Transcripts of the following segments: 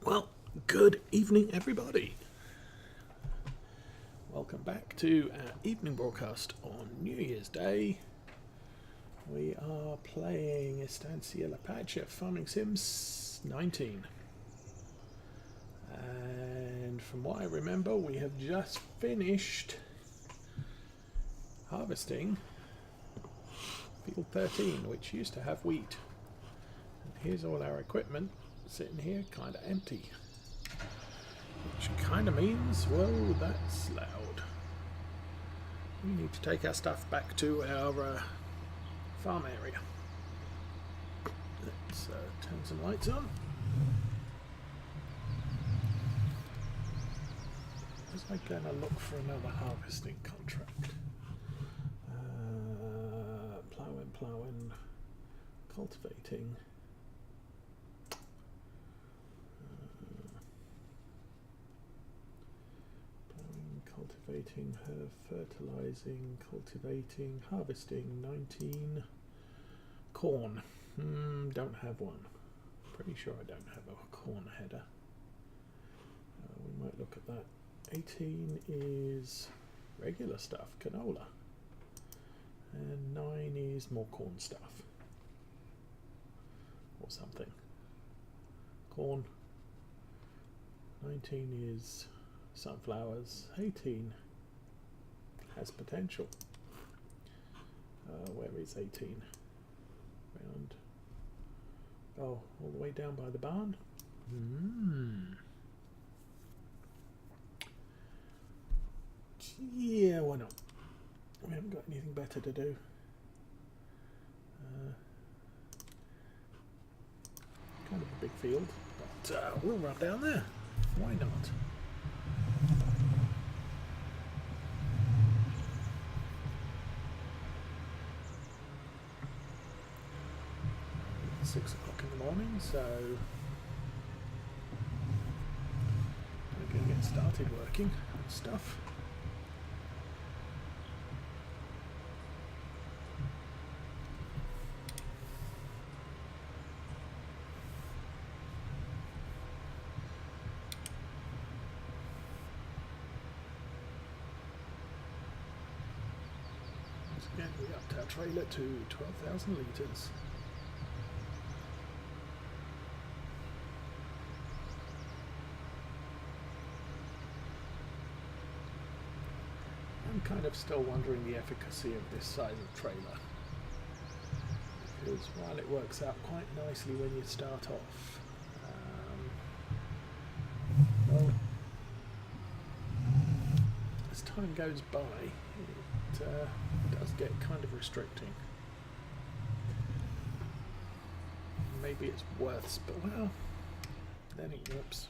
Well, good evening, everybody. Welcome back to our evening broadcast on New Year's Day. We are playing Estancia Lapacho Farming Sims 19. And from what I remember, we have just finished harvesting field 13, which used to have wheat. And here's all our equipment sitting here kind of empty, which kind of means, whoa, that's loud. We need to take our stuff back to our farm area. Let's turn some lights on. Was I going to look for another harvesting contract? Ploughing, cultivating. Cultivating, fertilizing, cultivating, harvesting, 19. Corn. Don't have one. Pretty sure I don't have a corn header. We might look at that. 18 is regular stuff, canola. And 9 is more corn stuff. Or something. Corn. 19 is sunflowers. 18 has potential. Where is 18? Round. Oh, all the way down by the barn. Yeah, why not? We haven't got anything better to do. Kind of a big field, but we'll run down there. Why not? 6 o'clock in the morning, so we're going to get started working on stuff. Once again, we upped our trailer to 12,000 litres. I'm kind of still wondering the efficacy of this size of trailer, because while it works out quite nicely when you start off, well, as time goes by, it does get kind of restricting. Maybe it's worth, but well, then it whoops.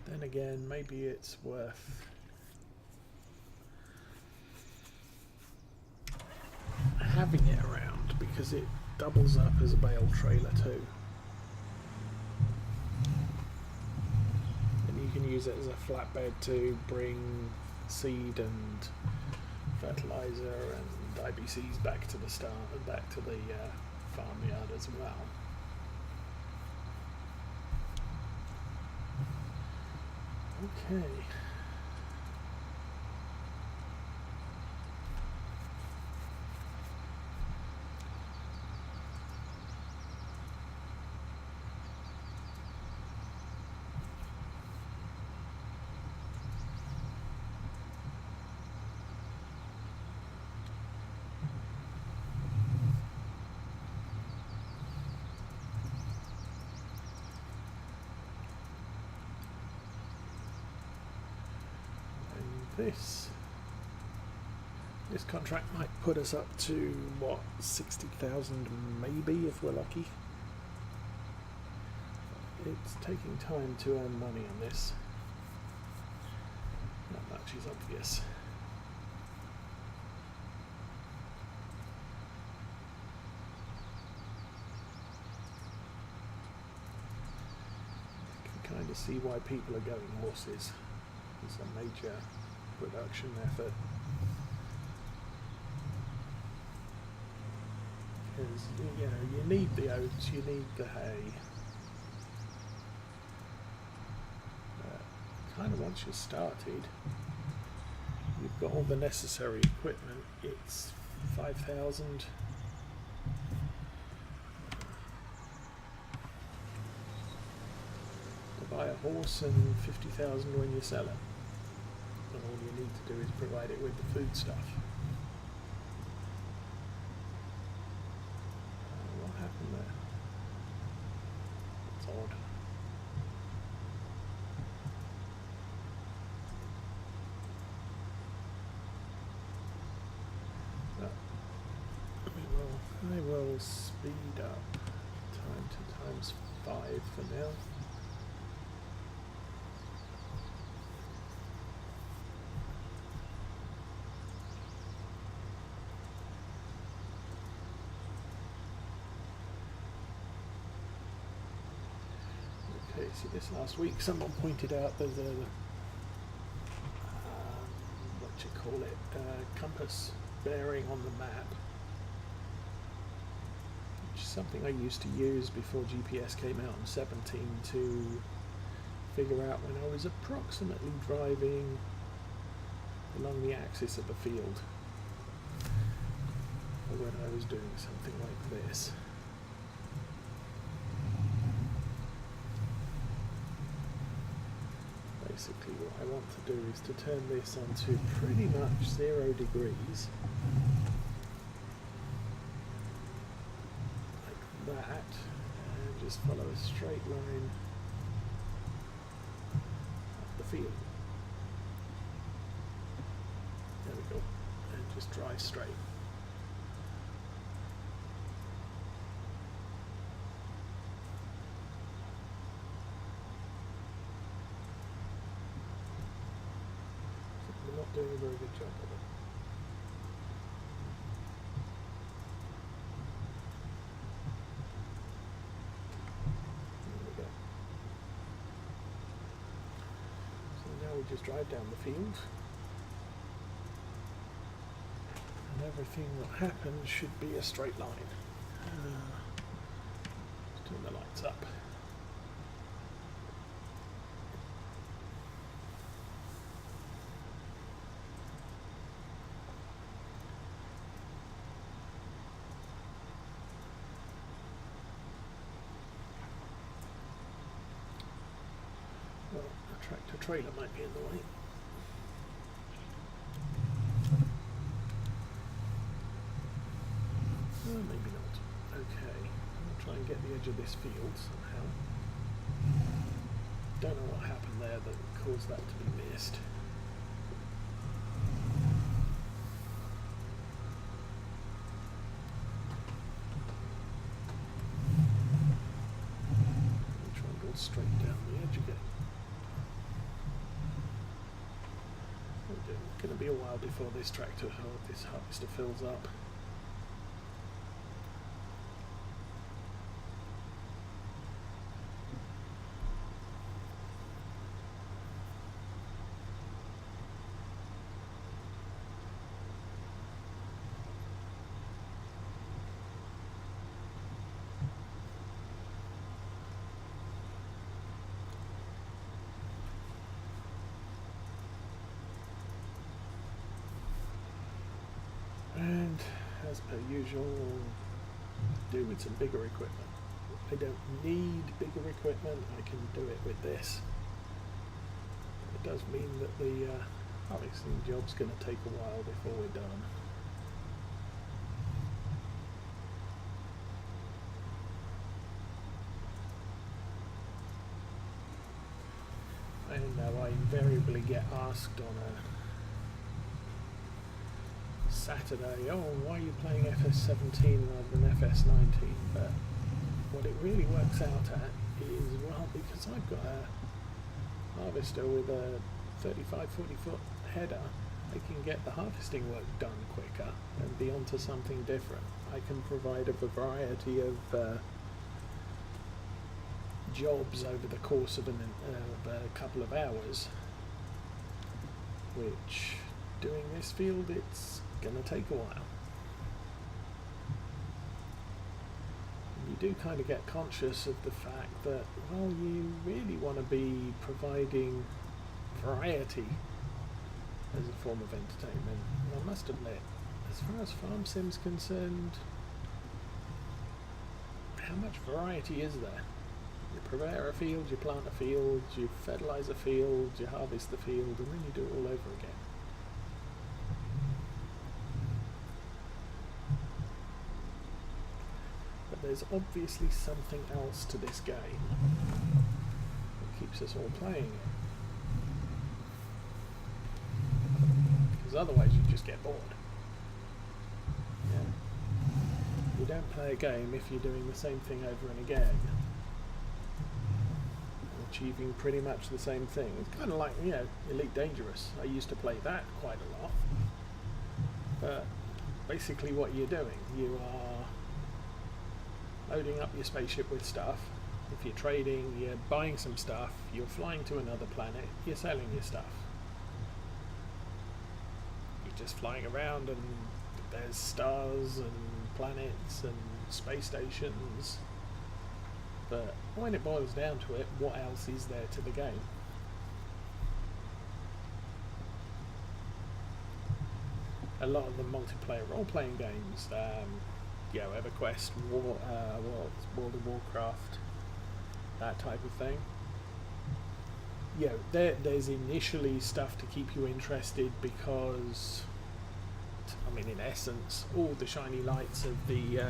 Then again, maybe it's worth having it around because it doubles up as a bale trailer too. And you can use it as a flatbed to bring seed and fertilizer and IBCs back to the farmyard as well. Okay. This contract might put us up to what, 60,000 maybe if we're lucky. It's taking time to earn money on this. Not much is obvious. You can kind of see why people are going horses. It's a major production effort. Because, you know, you need the oats, you need the hay. Kind of once you're started, you've got all the necessary equipment. It's 5,000. To buy a horse and 50,000 when you sell it. And all you need to do is provide it with the food stuff. What happened there? That's odd. I will speed up time to ×5 for now. Okay, so this last week someone pointed out there's a compass bearing on the map. Something I used to use before GPS came out in 17 to figure out when I was approximately driving along the axis of the field, or when I was doing something like this. Basically what I want to do is to turn this onto pretty much 0 degrees. That, and just follow a straight line up the field. There we go, and just drive straight. We're not doing a very good job of it. Just drive down the field, and everything that happens should be a straight line. Let's turn the lights up. Tractor trailer might be in the way. Well, maybe not. Okay, I'll try and get the edge of this field somehow. Don't know what happened there that caused that to be missed. I'll try and go straight down the edge again. It's going to be a while before this harvester fills up. And as per usual, do with some bigger equipment. I don't need bigger equipment, I can do it with this. It does mean that the harvesting job's going to take a while before we're done. I know I invariably get asked on a Saturday, oh, why are you playing FS17 rather than FS19? But what it really works out at is, well, because I've got a harvester with a 35-40 foot header, I can get the harvesting work done quicker and be onto something different. I can provide a variety of jobs over the course of a couple of hours, which doing this field, it's going to take a while. do kind of get conscious of the fact that, well, you really want to be providing variety as a form of entertainment. And I must admit, as far as farm sim's concerned, how much variety is there? You prepare a field, you plant a field, you fertilise a field, you harvest the field, and then you do it all over again. But there's obviously something else to this game that keeps us all playing it. Because otherwise you just get bored. Yeah. You don't play a game if you're doing the same thing over and again, achieving pretty much the same thing. It's kind of like, you know, Elite Dangerous. I used to play that quite a lot. But basically what you're doing, you are loading up your spaceship with stuff. If you're trading, you're buying some stuff, you're flying to another planet, you're selling your stuff. You're just flying around and there's stars and planets and space stations. But when it boils down to it, what else is there to the game? A lot of the multiplayer role-playing games, EverQuest, World of Warcraft, that type of thing. There's initially stuff to keep you interested because, I mean, in essence, all the shiny lights of the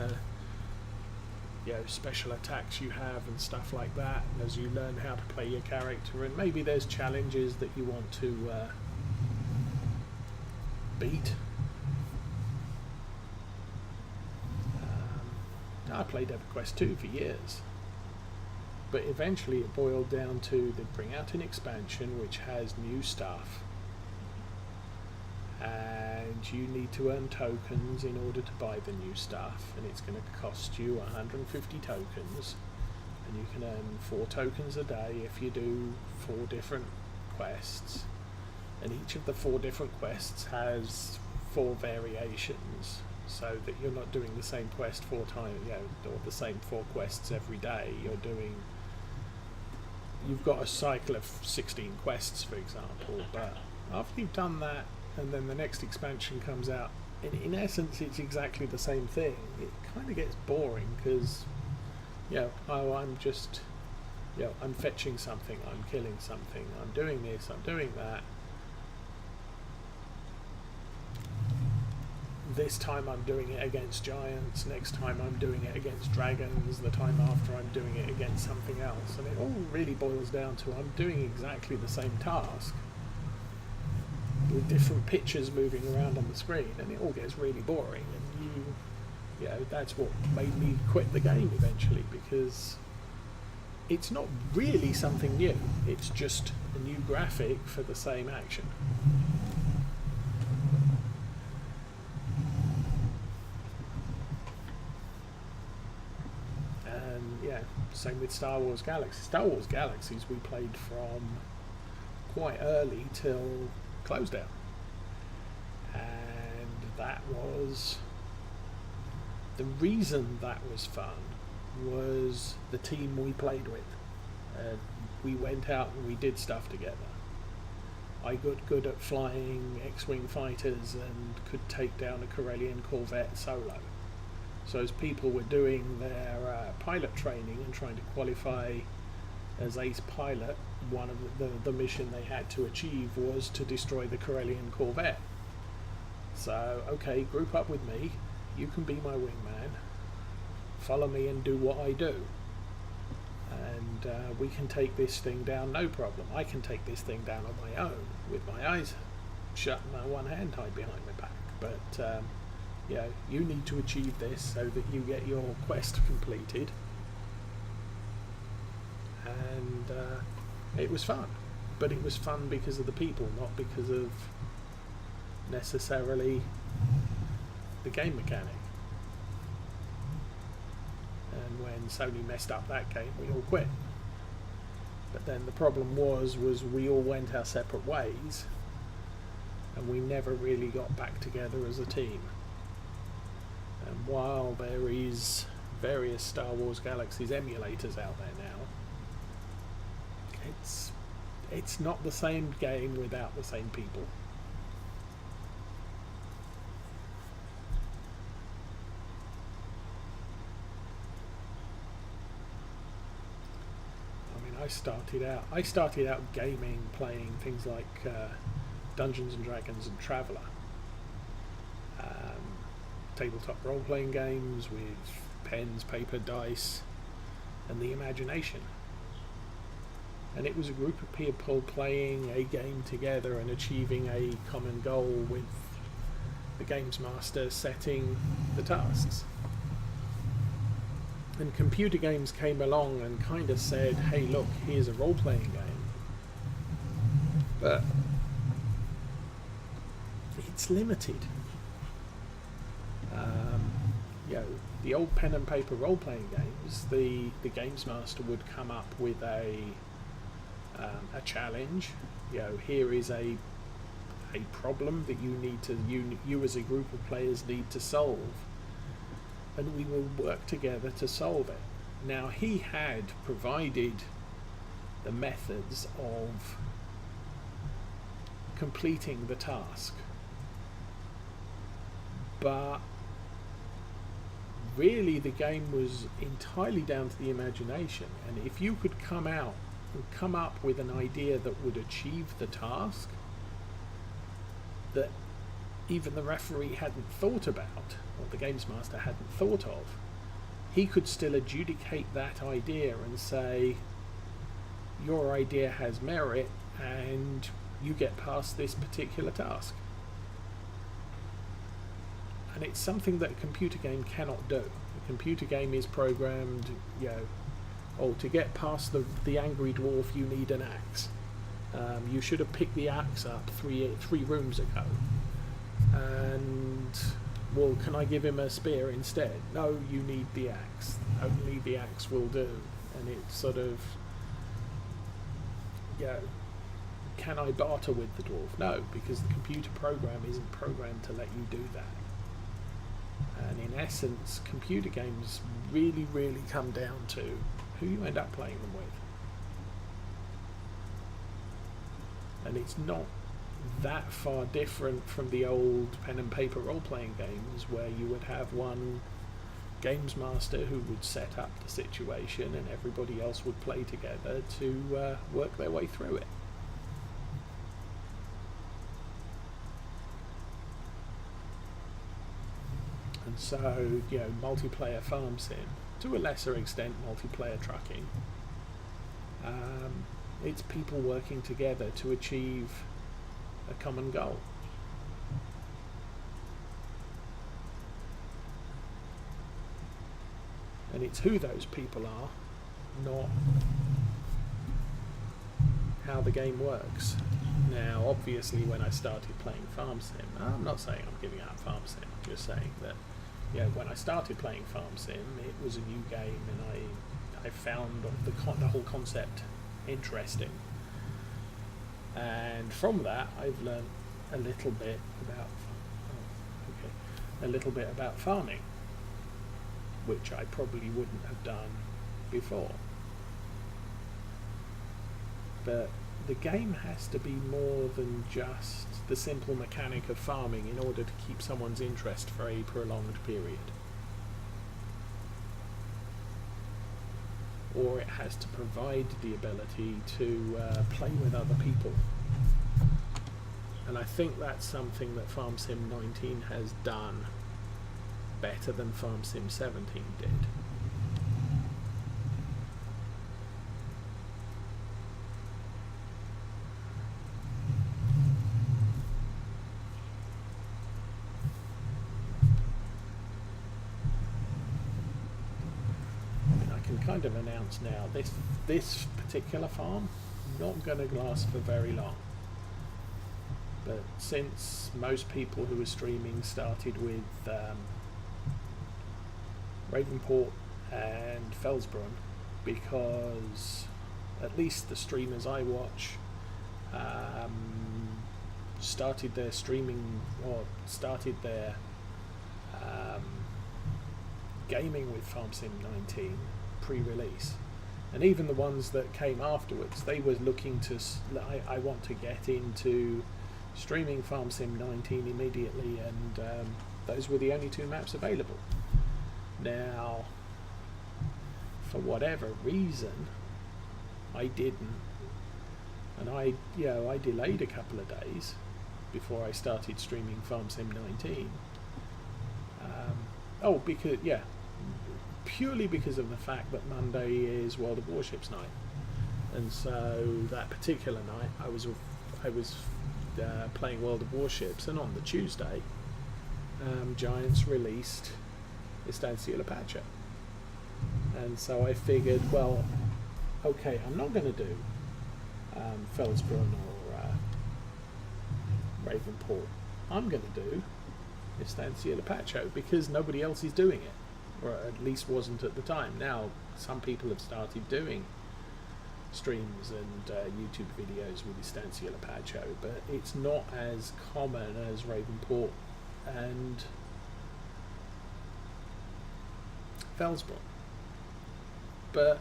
special attacks you have and stuff like that, as you learn how to play your character, and maybe there's challenges that you want to beat. I played EverQuest 2 for years, but eventually it boiled down to they bring out an expansion which has new stuff, and you need to earn tokens in order to buy the new stuff, and it's going to cost you 150 tokens, and you can earn 4 tokens a day if you do 4 different quests, and each of the 4 different quests has 4 variations, so that you're not doing the same quest 4 times, or the same 4 quests every day. You've got a cycle of 16 quests, for example, but after you've done that, and then the next expansion comes out, in essence it's exactly the same thing. It kind of gets boring because, I'm just, I'm fetching something, I'm killing something, I'm doing this, I'm doing that. This time I'm doing it against giants, next time I'm doing it against dragons, the time after I'm doing it against something else. And it all really boils down to I'm doing exactly the same task with different pictures moving around on the screen, and it all gets really boring, and that's what made me quit the game eventually, because it's not really something new, it's just a new graphic for the same action. And same with Star Wars Galaxies. Star Wars Galaxies we played from quite early till close down, and that was the reason that was fun was the team we played with. We went out and we did stuff together. I got good at flying X-Wing fighters and could take down a Corellian Corvette solo. So as people were doing their pilot training and trying to qualify as ace pilot, one of the mission they had to achieve was to destroy the Corellian Corvette. So, okay, group up with me, you can be my wingman, follow me and do what I do, and we can take this thing down, no problem. I can take this thing down on my own with my eyes shut and my one hand tied behind my back, but you need to achieve this so that you get your quest completed. And it was fun, but it was fun because of the people, not because of necessarily the game mechanic. And when Sony messed up that game, we all quit. But then the problem was we all went our separate ways, and we never really got back together as a team. And while there is various Star Wars Galaxies emulators out there now. It's not the same game without the same people. I started out gaming, playing things like Dungeons and Dragons and Traveller, tabletop role-playing games with pens, paper, dice, and the imagination. And it was a group of people playing a game together and achieving a common goal, with the games master setting the tasks. And computer games came along and kind of said, hey look, here's a role-playing game, but it's limited. The old pen and paper role-playing games, the games master would come up with a challenge. Here is a problem that you as a group of players need to solve, and we will work together to solve it. Now, he had provided the methods of completing the task, but really the game was entirely down to the imagination. And if you could come up with an idea that would achieve the task that even the referee hadn't thought about, or the games master hadn't thought of, he could still adjudicate that idea and say, your idea has merit and you get past this particular task. And it's something that a computer game cannot do. A computer game is programmed, to get past the angry dwarf you need an axe. You should have picked the axe up three rooms ago. And, well, can I give him a spear instead? No, you need the axe. Only the axe will do. And it's sort of, can I barter with the dwarf? No, because the computer program isn't programmed to let you do that. And in essence, computer games really, really come down to who you end up playing them with. And it's not that far different from the old pen and paper role-playing games, where you would have one games master who would set up the situation and everybody else would play together to work their way through it. And so, multiplayer farm sim, to a lesser extent multiplayer trucking, it's people working together to achieve a common goal. And it's who those people are, not how the game works. Now, obviously, when I started playing farm sim, I'm not saying I'm giving up farm sim, I'm just saying that when I started playing farm sim, it was a new game, and I found the whole concept interesting. And from that, I've learned a little bit about farming, which I probably wouldn't have done before. But the game has to be more than just the simple mechanic of farming in order to keep someone's interest for a prolonged period. Or it has to provide the ability to play with other people. And I think that's something that Farm Sim 19 has done better than Farm Sim 17 did. Kind of announce now, this particular farm not going to last for very long, but since most people who are streaming started with Ravenport and Felsbrunn, because at least the streamers I watch started their streaming, or started their gaming with Farm Sim 19 pre-release, and even the ones that came afterwards, they were looking to. I want to get into streaming Farm Sim 19 immediately, and those were the only 2 maps available. Now, for whatever reason, I didn't, and I delayed a couple of days before I started streaming Farm Sim 19. Purely because of the fact that Monday is World of Warships night, and so that particular night I was playing World of Warships, and on the Tuesday, Giants released Estancia Lapacho, and so I figured, well, okay, I'm not going to do Felsbrunn or Ravenport. I'm going to do Estancia Lapacho because nobody else is doing it, or at least wasn't at the time. Now some people have started doing streams and YouTube videos with Estancia Lapacho, but it's not as common as Ravenport and Felsbrunn. But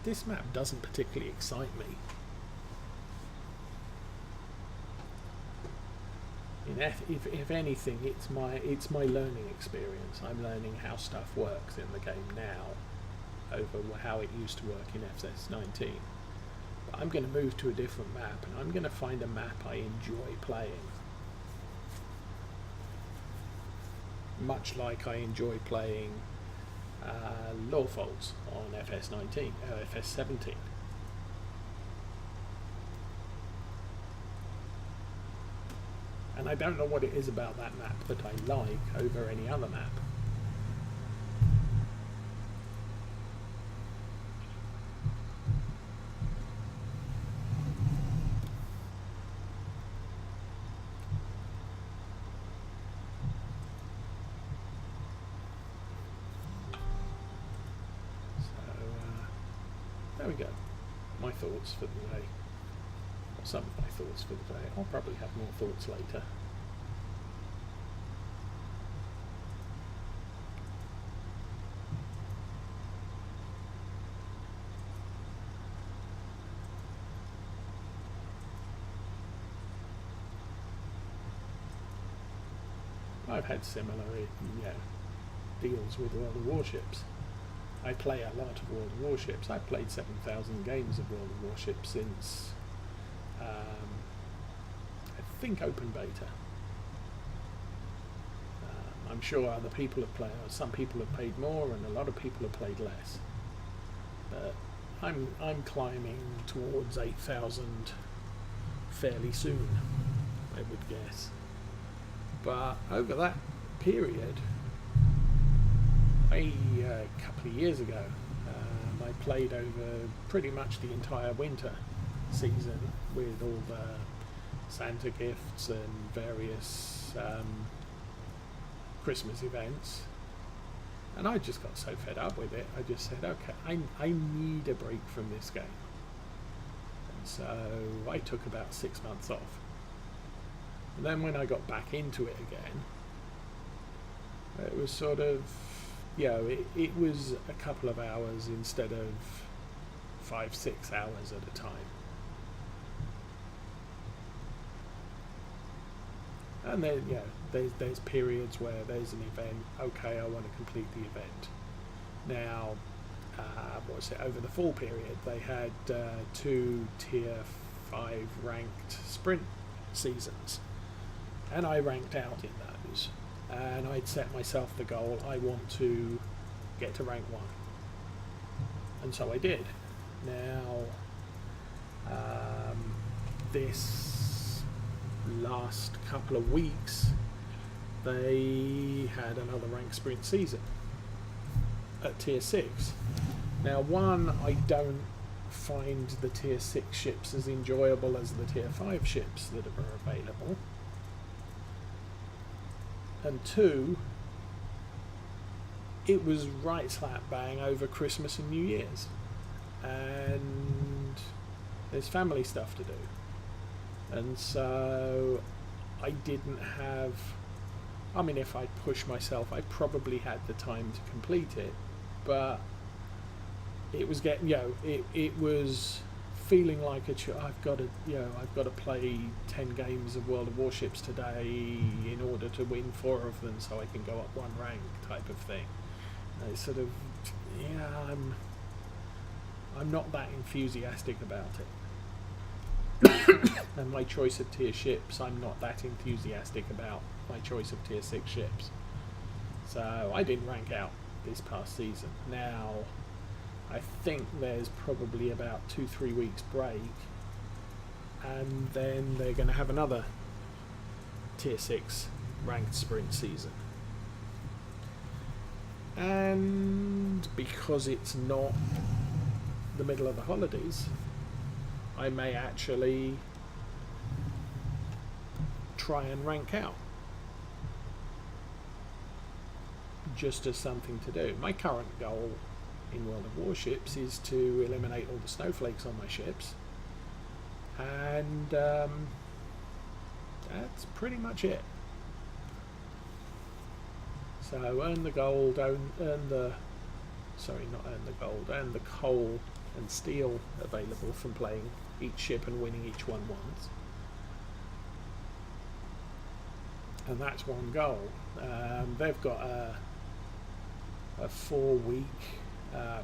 this map doesn't particularly excite me. If anything, it's my learning experience. I'm learning how stuff works in the game now over how it used to work in FS19. But I'm going to move to a different map, and I'm going to find a map I enjoy playing. Much like I enjoy playing Lawfolds on FS17. And I don't know what it is about that map that I like over any other map. There we go. My thoughts for the day. Or some of my thoughts for the day. I'll probably have more thoughts later. I've had similar deals with World of Warships. I play a lot of World of Warships. I've played 7,000 games of World of Warships since, I think, open beta. I'm sure other people have played, some people have played more, and a lot of people have played less. But I'm climbing towards 8,000 fairly soon, I would guess. But over that period, a couple of years ago, I played over pretty much the entire winter season with all the Santa gifts and various Christmas events, and I just got so fed up with it. I just said, okay, I need a break from this game, and so I took about 6 months off. And then when I got back into it again, it was sort of, it was a couple of hours instead of 5-6 hours at a time. And then, there's periods where there's an event, okay, I want to complete the event. Now, over the fall period, they had 2 tier 5 ranked sprint seasons. And I ranked out in those. And I'd set myself the goal, I want to get to rank 1. And so I did. Now, this last couple of weeks, they had another ranked sprint season at tier 6. Now, I don't find the tier 6 ships as enjoyable as the tier 5 ships that are available. And 2, it was right slap bang over Christmas and New Year's, and there's family stuff to do, and so I I mean, if I push myself, I probably had the time to complete it, but it was getting, it was feeling like I've got to play 10 games of World of Warships today in order to win 4 of them so I can go up 1 rank type of thing. And it's sort of, I'm not that enthusiastic about it. And my choice of tier ships, I'm not that enthusiastic about my choice of tier 6 ships. So I didn't rank out this past season. Now, I think there's probably about 2-3 weeks break, and then they're going to have another tier 6 ranked sprint season. And because it's not the middle of the holidays, I may actually try and rank out, just as something to do. My current goal in World of Warships is to eliminate all the snowflakes on my ships, and that's pretty much it. So earn the gold, earn the coal and steel available from playing each ship and winning each one once, and that's one goal. They've got a 4-week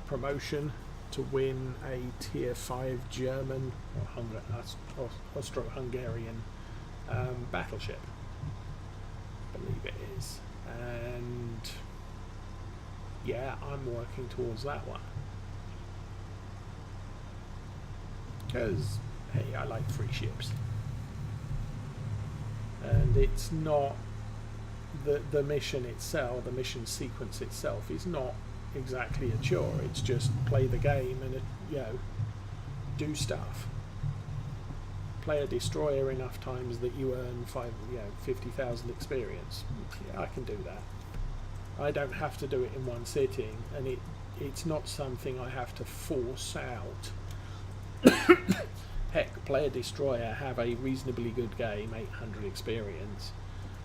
promotion to win a tier 5 German or Austro-Hungarian battleship, I believe it is, and yeah, I'm working towards that one because, hey, I like free ships, and it's not the mission itself, the mission sequence itself is not exactly a chore. It's just play the game and do stuff. Play a destroyer enough times that you earn 50,000 experience. Yeah, I can do that. I don't have to do it in one sitting, and it's not something I have to force out. Heck, play a destroyer, have a reasonably good game, 800 experience,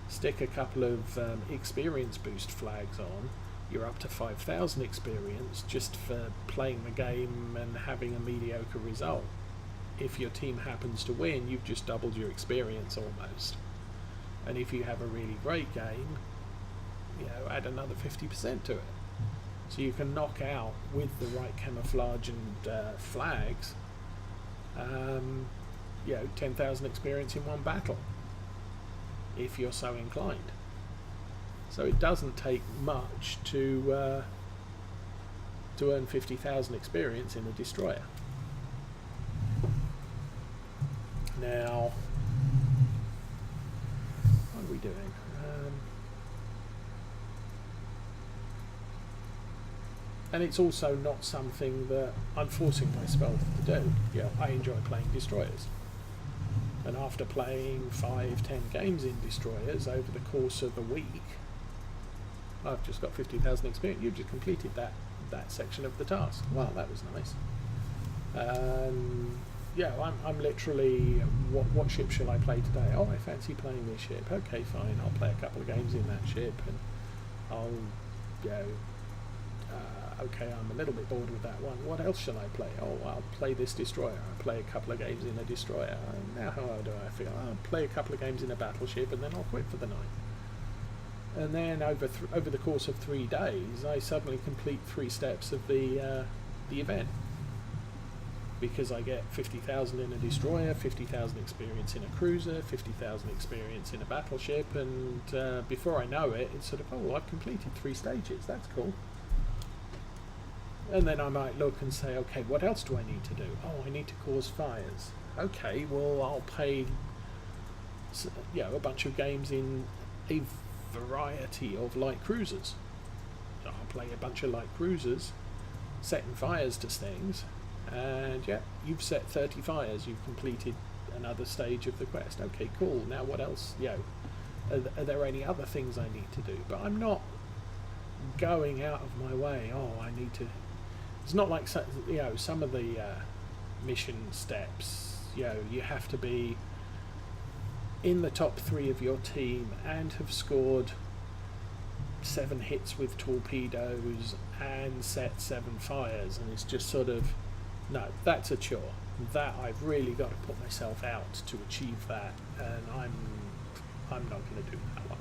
stick a couple of experience boost flags on, you're up to 5,000 experience just for playing the game and having a mediocre result. If your team happens to win, you've just doubled your experience almost. And if you have a really great game, add another 50% to it. So you can knock out, with the right camouflage and flags, 10,000 experience in one battle, if you're so inclined. So it doesn't take much to earn 50,000 experience in a destroyer. Now, what are we doing? And it's also not something that I'm forcing myself to do. I enjoy playing destroyers. And after playing 5-10 games in destroyers over the course of a week, I've just got 50,000 experience. You've just completed that section of the task. Well, that was nice. I'm literally, what ship shall I play today? Oh, I fancy playing this ship. Okay, fine, I'll play a couple of games in that ship, and I'll okay, I'm a little bit bored with that one. What else shall I play? Oh, I'll play this destroyer. I'll play a couple of games in a destroyer. Now how do I feel? I'll play a couple of games in a battleship, and then I'll quit for the night. And then over the course of 3 days, I suddenly complete 3 steps of the event, because I get 50,000 in a destroyer, 50,000 experience in a cruiser, 50,000 experience in a battleship, and before I know it, it's sort of, oh, I've completed 3 stages. That's cool. And then I might look and say, okay, what else do I need to do? Oh, I need to cause fires. Okay, well, I'll play a bunch of games in a variety of light cruisers. So I'll play a bunch of light cruisers, setting fires to things, and you've set 30 fires. You've completed another stage of the quest. Okay, cool. Now what else? Are there any other things I need to do? But I'm not going out of my way. Oh, I need to. It's not like some of the mission steps. You have to be in the top 3 of your team and have scored 7 hits with torpedoes and set 7 fires, and it's just sort of, no, that's a chore. That I've really got to put myself out to achieve that, and I'm not going to do that one.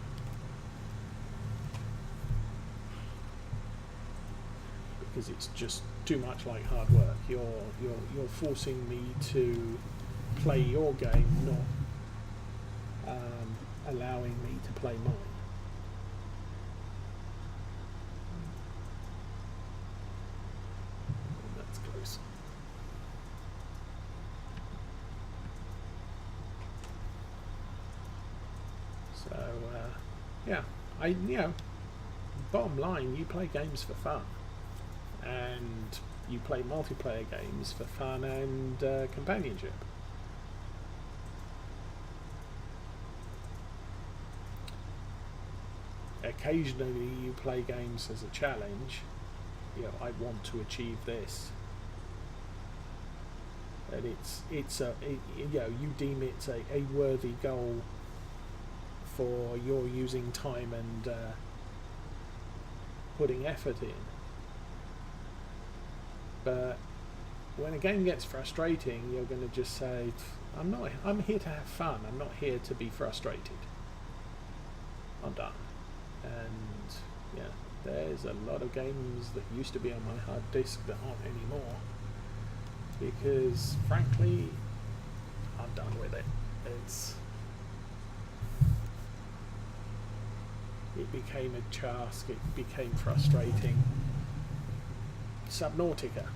Because it's just too much like hard work. You're forcing me to play your game, not allowing me to play mine. That's close. So yeah, bottom line, you play games for fun, and you play multiplayer games for fun and companionship. Occasionally you play games as a challenge. I want to achieve this, and you deem it a worthy goal for your using time and putting effort in. But when a game gets frustrating, you're going to just say, I'm here to have fun, I'm not here to be frustrated. I'm done. And yeah, there's a lot of games that used to be on my hard disk that aren't anymore, because frankly I'm done with it. It became a task, it became frustrating. Subnautica,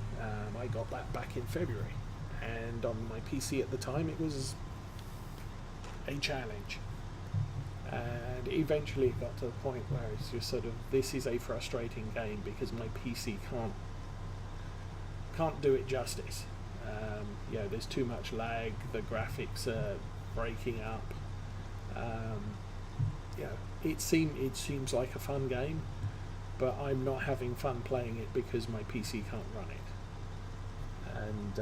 I got that back in February, and on my PC at the time it was a challenge, and eventually it got to the point where it's just sort of, this is a frustrating game because my PC can't do it justice. There's too much lag, the graphics are breaking up. It seems like a fun game, but I'm not having fun playing it because my PC can't run it. And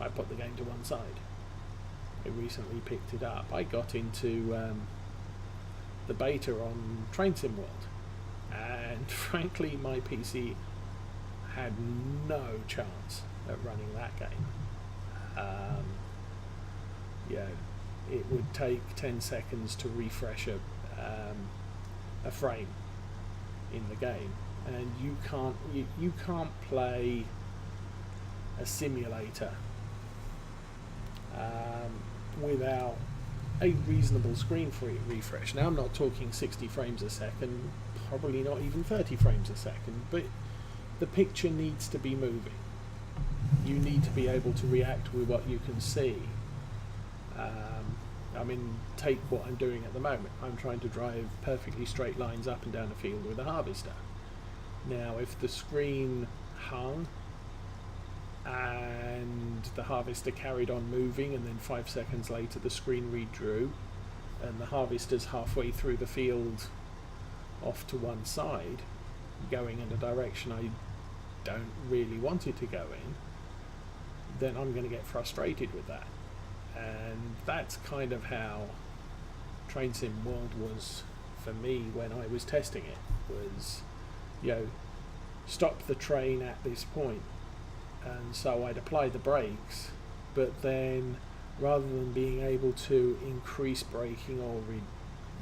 I put the game to one side. I recently picked it up. I got into the beta on Train Sim World, and frankly my PC had no chance at running that game. It would take 10 seconds to refresh a frame in the game, and you can't play a simulator without a reasonable screen refresh. Now I'm not talking 60 frames a second, probably not even 30 frames a second, but the picture needs to be moving. You need to be able to react with what you can see. Take what I'm doing at the moment. I'm trying to drive perfectly straight lines up and down a field with a harvester. Now, if the screen hung and the harvester carried on moving, and then 5 seconds later the screen redrew, and the harvester's halfway through the field off to one side, going in a direction I don't really want it to go in, then I'm going to get frustrated with that. And that's kind of how Train Sim World was for me when I was testing it. Was, stop the train at this point, and so I'd apply the brakes, but then rather than being able to increase braking or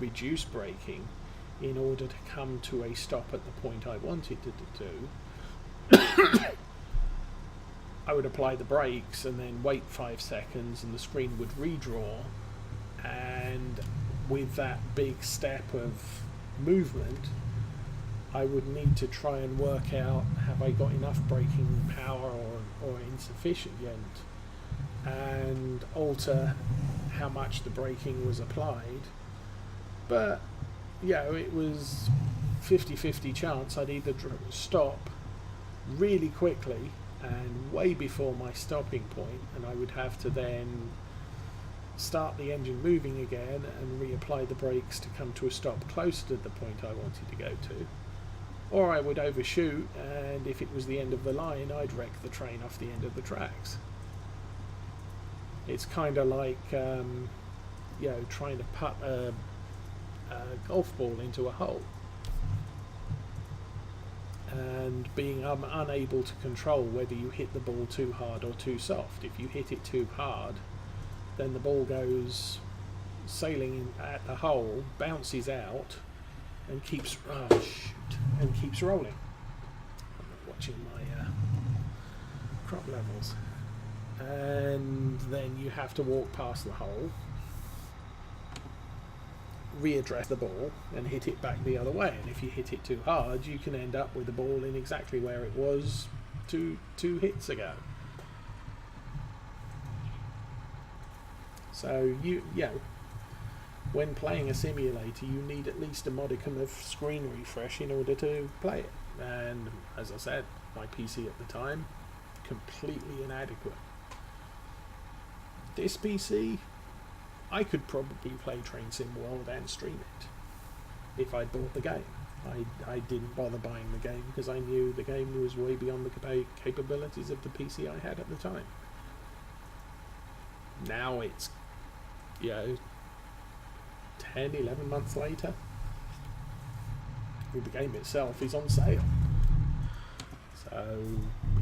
reduce braking in order to come to a stop at the point I wanted it to do, I would apply the brakes and then wait 5 seconds, and the screen would redraw, and with that big step of movement I would need to try and work out, have I got enough braking power or insufficient, and alter how much the braking was applied. But it was 50-50 chance I'd either stop really quickly and way before my stopping point, and I would have to then start the engine moving again and reapply the brakes to come to a stop closer to the point I wanted to go to, or I would overshoot, and if it was the end of the line I'd wreck the train off the end of the tracks. It's kind of like trying to putt a golf ball into a hole, and being unable to control whether you hit the ball too hard or too soft. If you hit it too hard, then the ball goes sailing at the hole, bounces out, and keeps rolling. I'm not watching my crop levels, and then you have to walk past the hole, readdress the ball, and hit it back the other way. And if you hit it too hard, you can end up with the ball in exactly where it was two hits ago. So when playing a simulator, you need at least a modicum of screen refresh in order to play it. And as I said, my PC at the time, completely inadequate. This PC, I could probably play Train Sim World and stream it if I'd bought the game. I didn't bother buying the game because I knew the game was way beyond the capabilities of the PC I had at the time. Now it's 10, 11 months later, the game itself is on sale. So,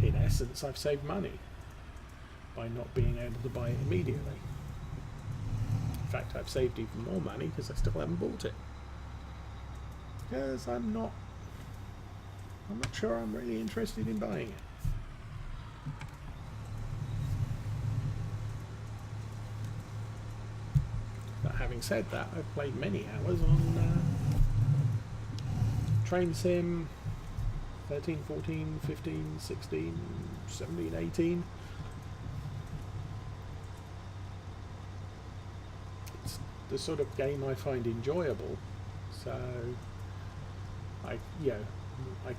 in essence, I've saved money by not being able to buy it immediately. In fact, I've saved even more money because I still haven't bought it. Because I'm not sure I'm really interested in buying it. Having said that, I've played many hours on Train Sim 13, 14, 15, 16, 17, 18. It's the sort of game I find enjoyable, so I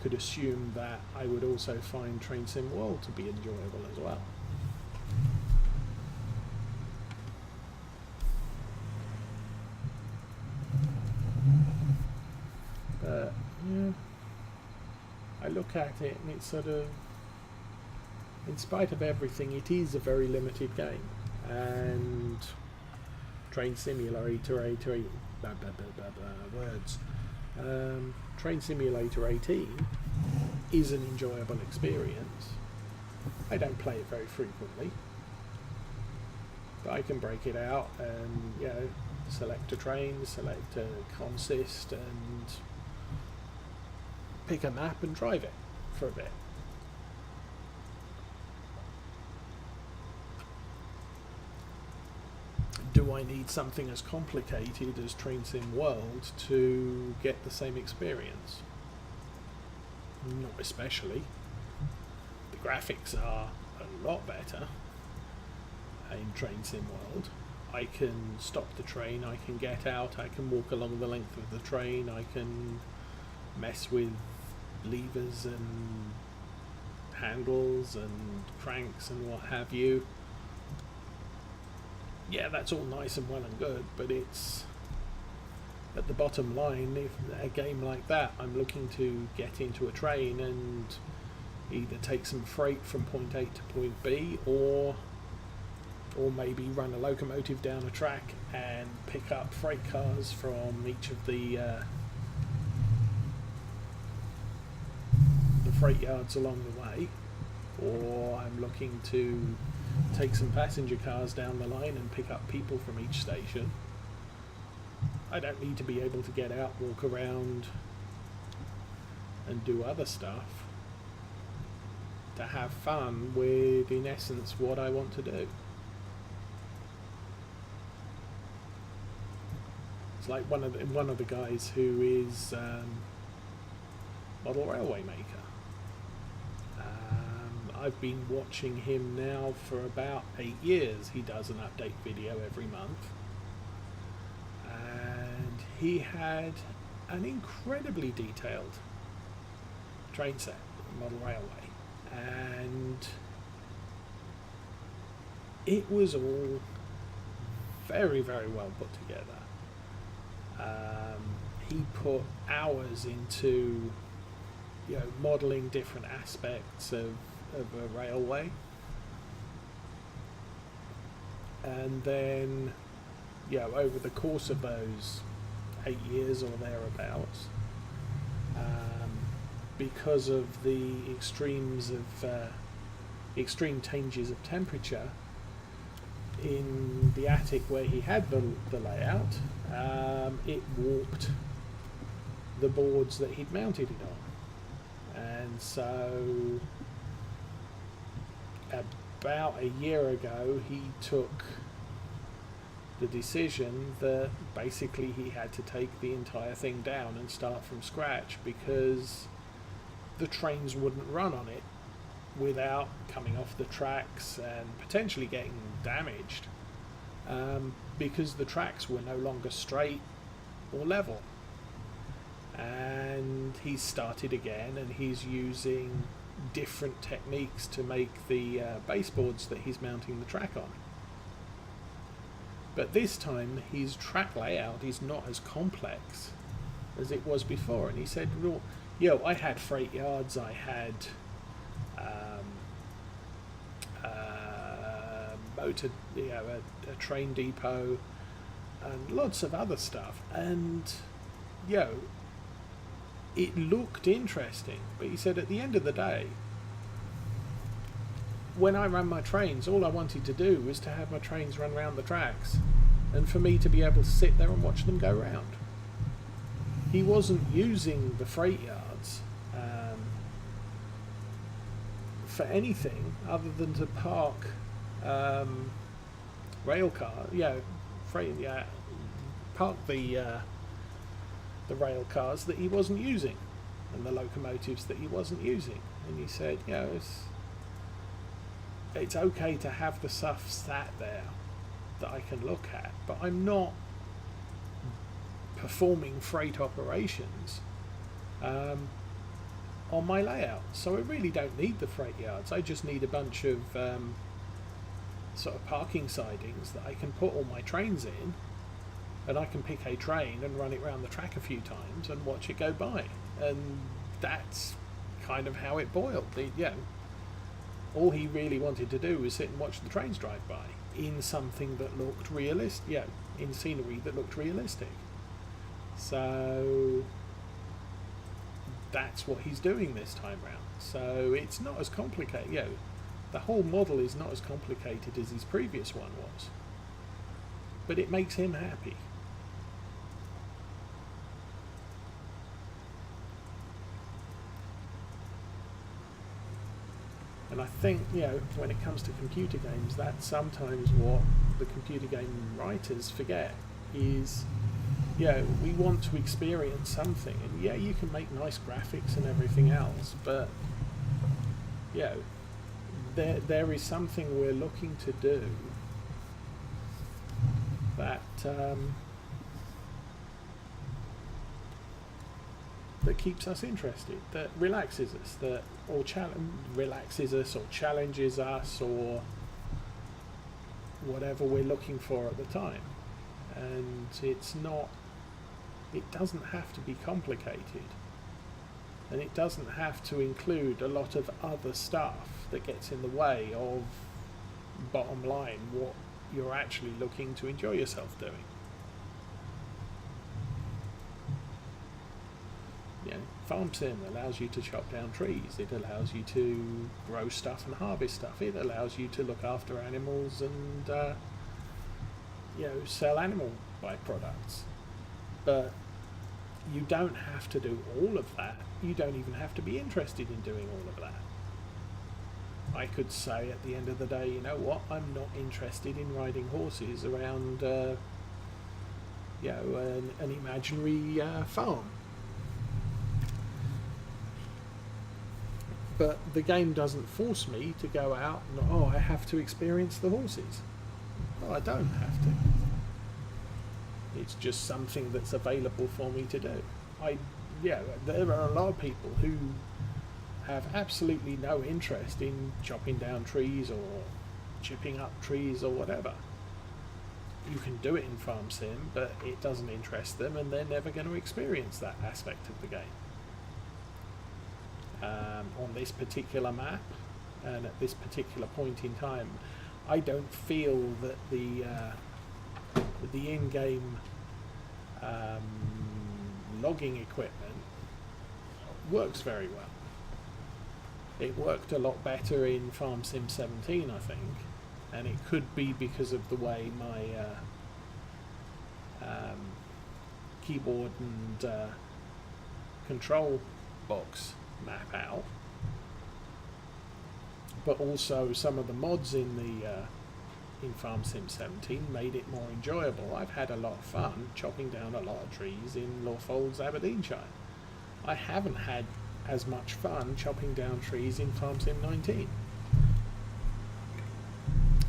could assume that I would also find Train Sim World to be enjoyable as well. I look at it and it's sort of, in spite of everything, it is a very limited game. And Train Simulator 18, Train Simulator 18 is an enjoyable experience. I don't play it very frequently, but I can break it out and select a train, select a consist, and pick a map and drive it for a bit. Do I need something as complicated as Train Sim World to get the same experience? Not especially. The graphics are a lot better in Train Sim World. I can stop the train, I can get out, I can walk along the length of the train, I can mess with levers and handles and cranks and what have you. Yeah, that's all nice and well and good, but it's at the bottom line, if a game like that, I'm looking to get into a train and either take some freight from point A to point B, or maybe run a locomotive down a track and pick up freight cars from each of the freight yards along the way, or I'm looking to take some passenger cars down the line and pick up people from each station. I don't need to be able to get out, walk around and do other stuff to have fun with, in essence, what I want to do. It's like one of the guys who is model railway maker. I've been watching him now for about 8 years. He does an update video every month, and he had an incredibly detailed train set, model railway, and it was all very, very well put together. He put hours into modelling different aspects of a railway, and then over the course of those 8 years or thereabouts, because of the extremes of extreme changes of temperature in the attic where he had the layout. It warped the boards that he'd mounted it on, and so about a year ago he took the decision that basically he had to take the entire thing down and start from scratch, because the trains wouldn't run on it without coming off the tracks and potentially getting damaged, because the tracks were no longer straight or level. And he's started again, and he's using different techniques to make the baseboards that he's mounting the track on. But this time his track layout is not as complex as it was before. And he said, well, I had freight yards, I had motor, a train depot, and lots of other stuff. And it looked interesting, but he said at the end of the day, when I ran my trains, all I wanted to do was to have my trains run around the tracks and for me to be able to sit there and watch them go round. He wasn't using the freight yards for anything other than to park rail car, park the rail cars that he wasn't using and the locomotives that he wasn't using. And he said, it's okay to have the stuff sat there that I can look at, but I'm not performing freight operations on my layout, so I really don't need the freight yards. I just need a bunch of sort of parking sidings that I can put all my trains in, and I can pick a train and run it around the track a few times and watch it go by. And that's kind of how it boiled. All he really wanted to do was sit and watch the trains drive by in something that looked realistic, in scenery that looked realistic. So that's what he's doing this time round. So it's not as complicated. The whole model is not as complicated as his previous one was, but it makes him happy. And I think, when it comes to computer games, that's sometimes what the computer game writers forget is, we want to experience something. And you can make nice graphics and everything else, but, there is something we're looking to do that that keeps us interested, that relaxes us, or challenges us, or whatever we're looking for at the time. And it doesn't have to be complicated, and it doesn't have to include a lot of other stuff that gets in the way of, bottom line, what you're actually looking to enjoy yourself doing. Farm sim allows you to chop down trees, it allows you to grow stuff and harvest stuff, it allows you to look after animals and sell animal byproducts. But you don't have to do all of that. You don't even have to be interested in doing all of that. I could say at the end of the day, I'm not interested in riding horses around an imaginary farm. But the game doesn't force me to go out and, I have to experience the horses. Well, I don't have to. It's just something that's available for me to do. There are a lot of people who have absolutely no interest in chopping down trees or chipping up trees or whatever. You can do it in Farm Sim, but it doesn't interest them, and they're never going to experience that aspect of the game. On this particular map and at this particular point in time, I don't feel that the in-game logging equipment works very well. It worked a lot better in Farm Sim 17, I think, and it could be because of the way my keyboard and control box map out, but also some of the mods in Farm Sim 17 made it more enjoyable. I've had a lot of fun chopping down a lot of trees in Lawfolds, Aberdeenshire. I haven't had as much fun chopping down trees in Farm Sim 19.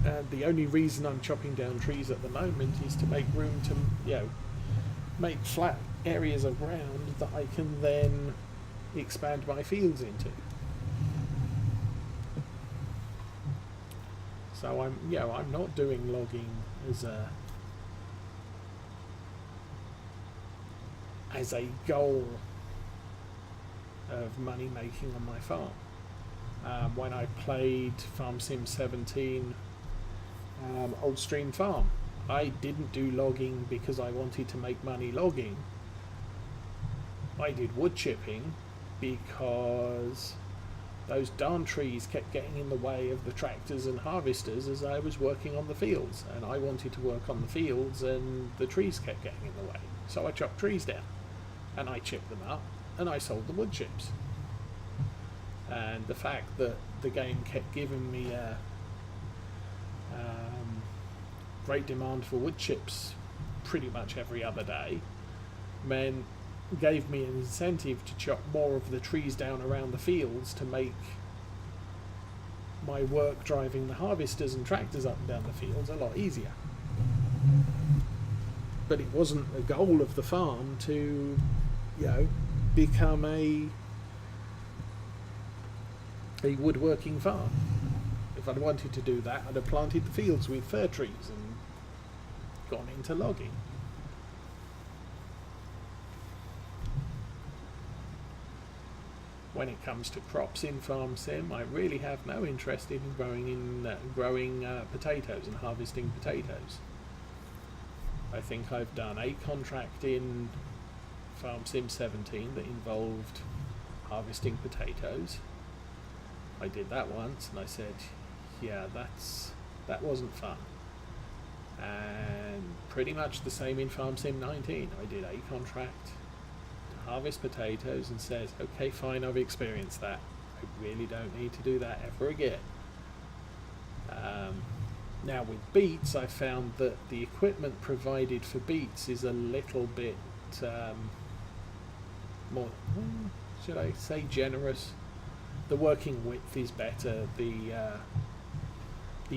And the only reason I'm chopping down trees at the moment is to make room to, make flat areas of ground that I can then expand my fields into. So I'm not doing logging as a goal of money making on my farm. When I played Farm Sim 17 Old Stream Farm, I didn't do logging because I wanted to make money logging. I did wood chipping because those darn trees kept getting in the way of the tractors and harvesters as I was working on the fields, and I wanted to work on the fields and the trees kept getting in the way. So I chopped trees down and I chipped them up and I sold the wood chips. And the fact that the game kept giving me a great demand for wood chips pretty much every other day gave me an incentive to chop more of the trees down around the fields to make my work driving the harvesters and tractors up and down the fields a lot easier. But it wasn't a goal of the farm to, become a woodworking farm. If I'd wanted to do that, I'd have planted the fields with fir trees and gone into logging. When it comes to crops in Farm Sim, I really have no interest in growing potatoes and harvesting potatoes. I think I've done a contract in Farm Sim 17 that involved harvesting potatoes. I did that once and I said, that wasn't fun. And pretty much the same in Farm Sim 19. I did a contract to harvest potatoes and says, okay, fine, I've experienced that. I really don't need to do that ever again. Now with beets, I found that the equipment provided for beets is a little bit more, should I say, generous. The working width is better, the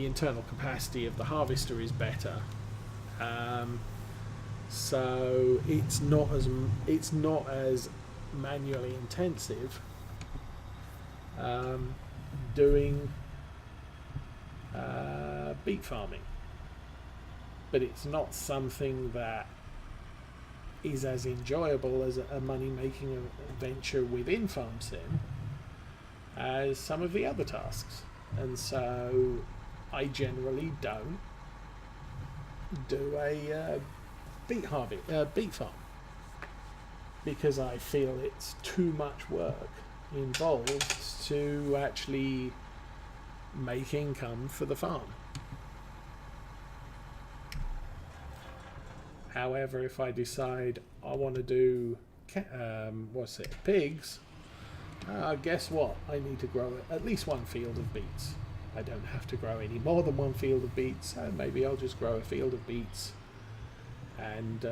internal capacity of the harvester is better, so it's not as manually intensive doing beet farming, but it's not something that is as enjoyable as a money-making venture within Farm Sim as some of the other tasks, and so I generally don't do a beet farm because I feel it's too much work involved to actually make income for the farm. However, if I decide I want to do pigs, guess what? I need to grow at least one field of beets. I don't have to grow any more than one field of beets, so maybe I'll just grow a field of beets and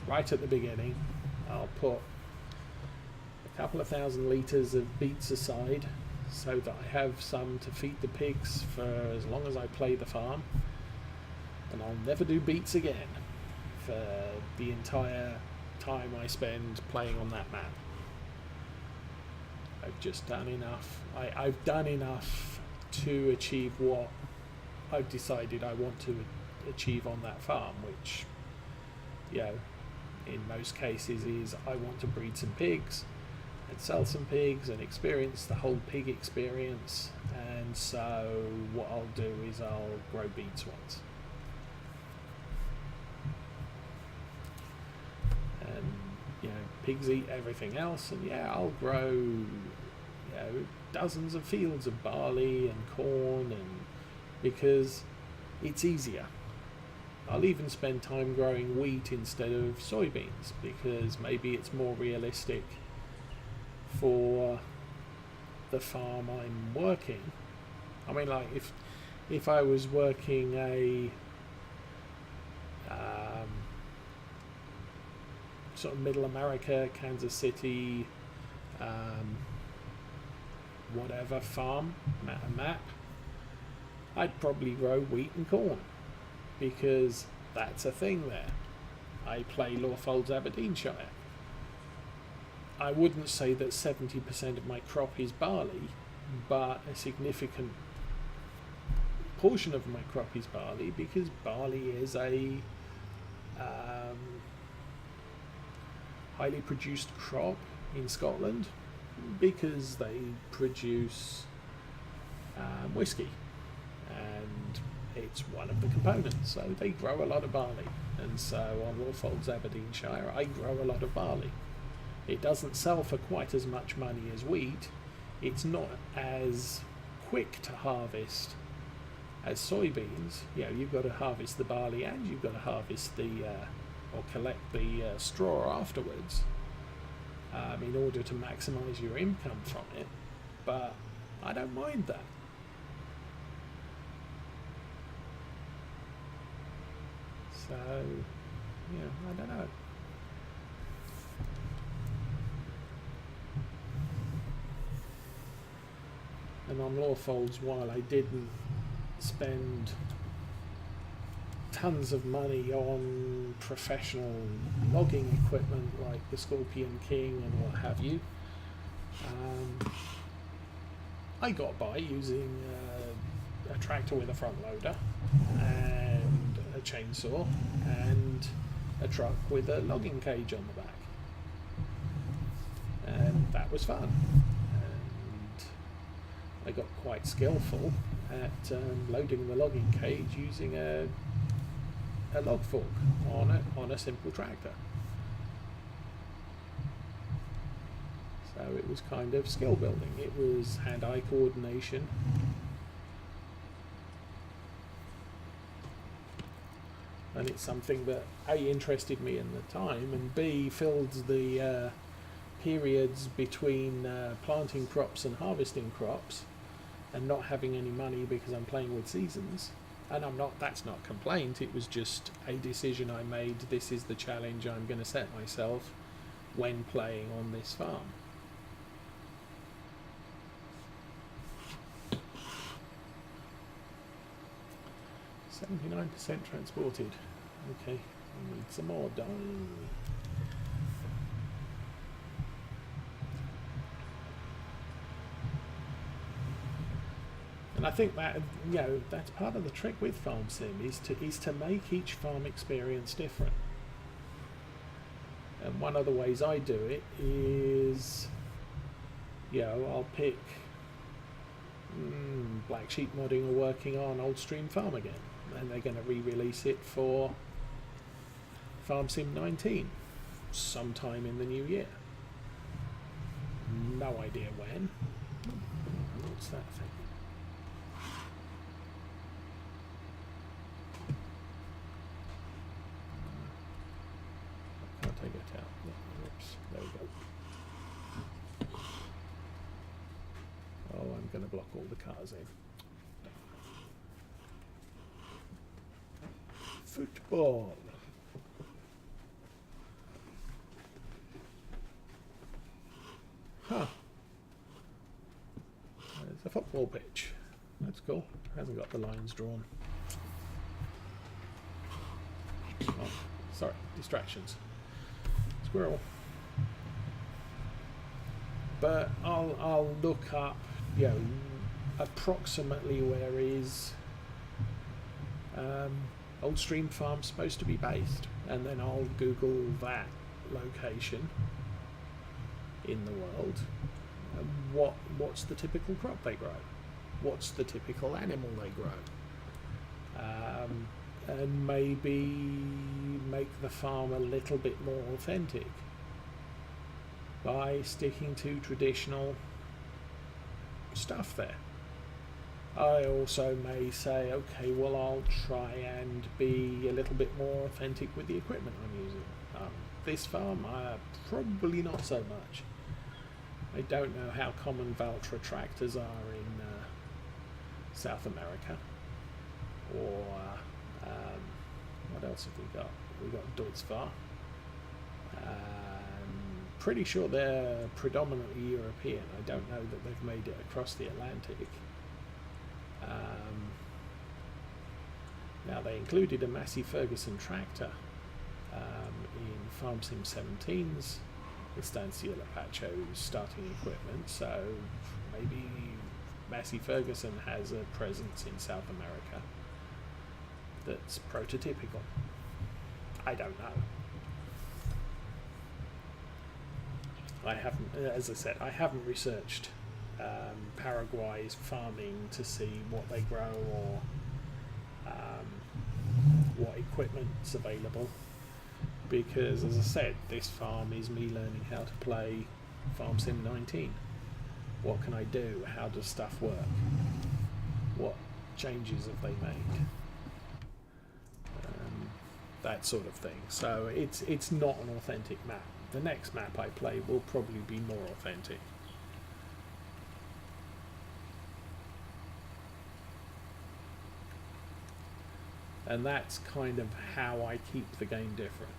right at the beginning I'll put a couple of 1,000 litres of beets aside so that I have some to feed the pigs for as long as I play the farm, and I'll never do beets again for the entire time I spend playing on that map. I've just done enough. I've done enough to achieve what I've decided I want to achieve on that farm, which, in most cases is I want to breed some pigs and sell some pigs and experience the whole pig experience, and so what I'll do is I'll grow beets once. pigs eat everything else, and yeah, I'll grow dozens of fields of barley and corn, and because it's easier. I'll even spend time growing wheat instead of soybeans because maybe it's more realistic for the farm I'm working. I mean, like if I was working a sort of middle America, Kansas City, whatever farm, map, I'd probably grow wheat and corn because that's a thing there. I play Lawfolds, Aberdeenshire. I wouldn't say that 70% of my crop is barley, but a significant portion of my crop is barley because barley is a highly produced crop in Scotland because they produce whiskey, and it's one of the components. So they grow a lot of barley, and so on Lawfolds, Aberdeenshire, I grow a lot of barley. It doesn't sell for quite as much money as wheat. It's not as quick to harvest as soybeans. You've got to harvest the barley and you've got to harvest or collect the straw afterwards in order to maximise your income from it. But I don't mind that. So, I don't know. And on Lawfolds, while I didn't spend tons of money on professional logging equipment like the Scorpion King and what have you, I got by using a tractor with a front loader and a chainsaw and a truck with a logging cage on the back, and that was fun. And I got quite skillful at loading the logging cage using a log fork on a simple tractor. So it was kind of skill building. It was hand-eye coordination. And it's something that A, interested me in the time, and B, filled the periods between planting crops and harvesting crops and not having any money because I'm playing with seasons. And that's not complaint, it was just a decision I made. This is the challenge I'm going to set myself when playing on this farm. %79% transported. Okay, I need some more done. And I think that that's part of the trick with Farm Sim is to make each farm experience different. And one of the ways I do it is, I'll pick Black Sheep Modding are working on Old Stream Farm again, and they're going to re-release it for Farm Sim 19 sometime in the new year. No idea when. What's that thing? Can't take it out. Oops, there we go. Oh, I'm going to block all the cars in. Football. Huh. There's a football pitch. That's cool. Hasn't got the lines drawn. Oh, sorry, distractions. Squirrel. But I'll look up, approximately where is Old Stream Farm supposed to be based, and then I'll Google that location in the world. What's the typical crop they grow? What's the typical animal they grow? And maybe make the farm a little bit more authentic. by sticking to traditional stuff there. I also may say, okay, well, I'll try and be a little bit more authentic with the equipment I'm using. This farm, probably not so much. I don't know how common Valtra tractors are in South America, or what else have we got? We got Deutzfahr. Pretty sure they're predominantly European. I don't know that they've made it across the Atlantic. Now, they included a Massey Ferguson tractor in Farm Sim 17's Estancia Lapacho starting equipment, so maybe Massey Ferguson has a presence in South America that's prototypical. I don't know. I haven't, as I said, I haven't researched Paraguay's farming to see what they grow or what equipment's available, because, as I said, this farm is me learning how to play Farm Sim 19. What can I do? How does stuff work? What changes have they made? That sort of thing. So it's not an authentic map. The next map I play will probably be more authentic. And that's kind of how I keep the game different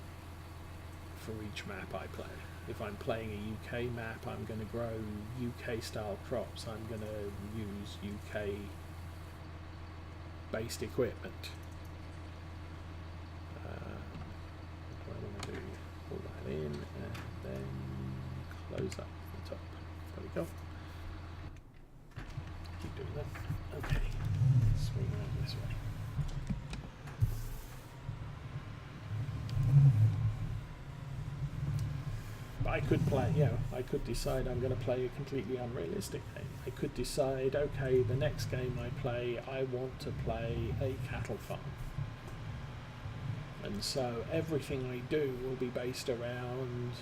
for each map I play. If I'm playing a UK map, I'm going to grow UK style crops. I'm going to use UK based equipment. What do I want to do? Pull that in and then close up the top. There we go. Keep doing that. Okay. Swing around this way. I could play, I could decide I'm going to play a completely unrealistic game. I could decide, okay, the next game I play, I want to play a cattle farm. And so everything I do will be based around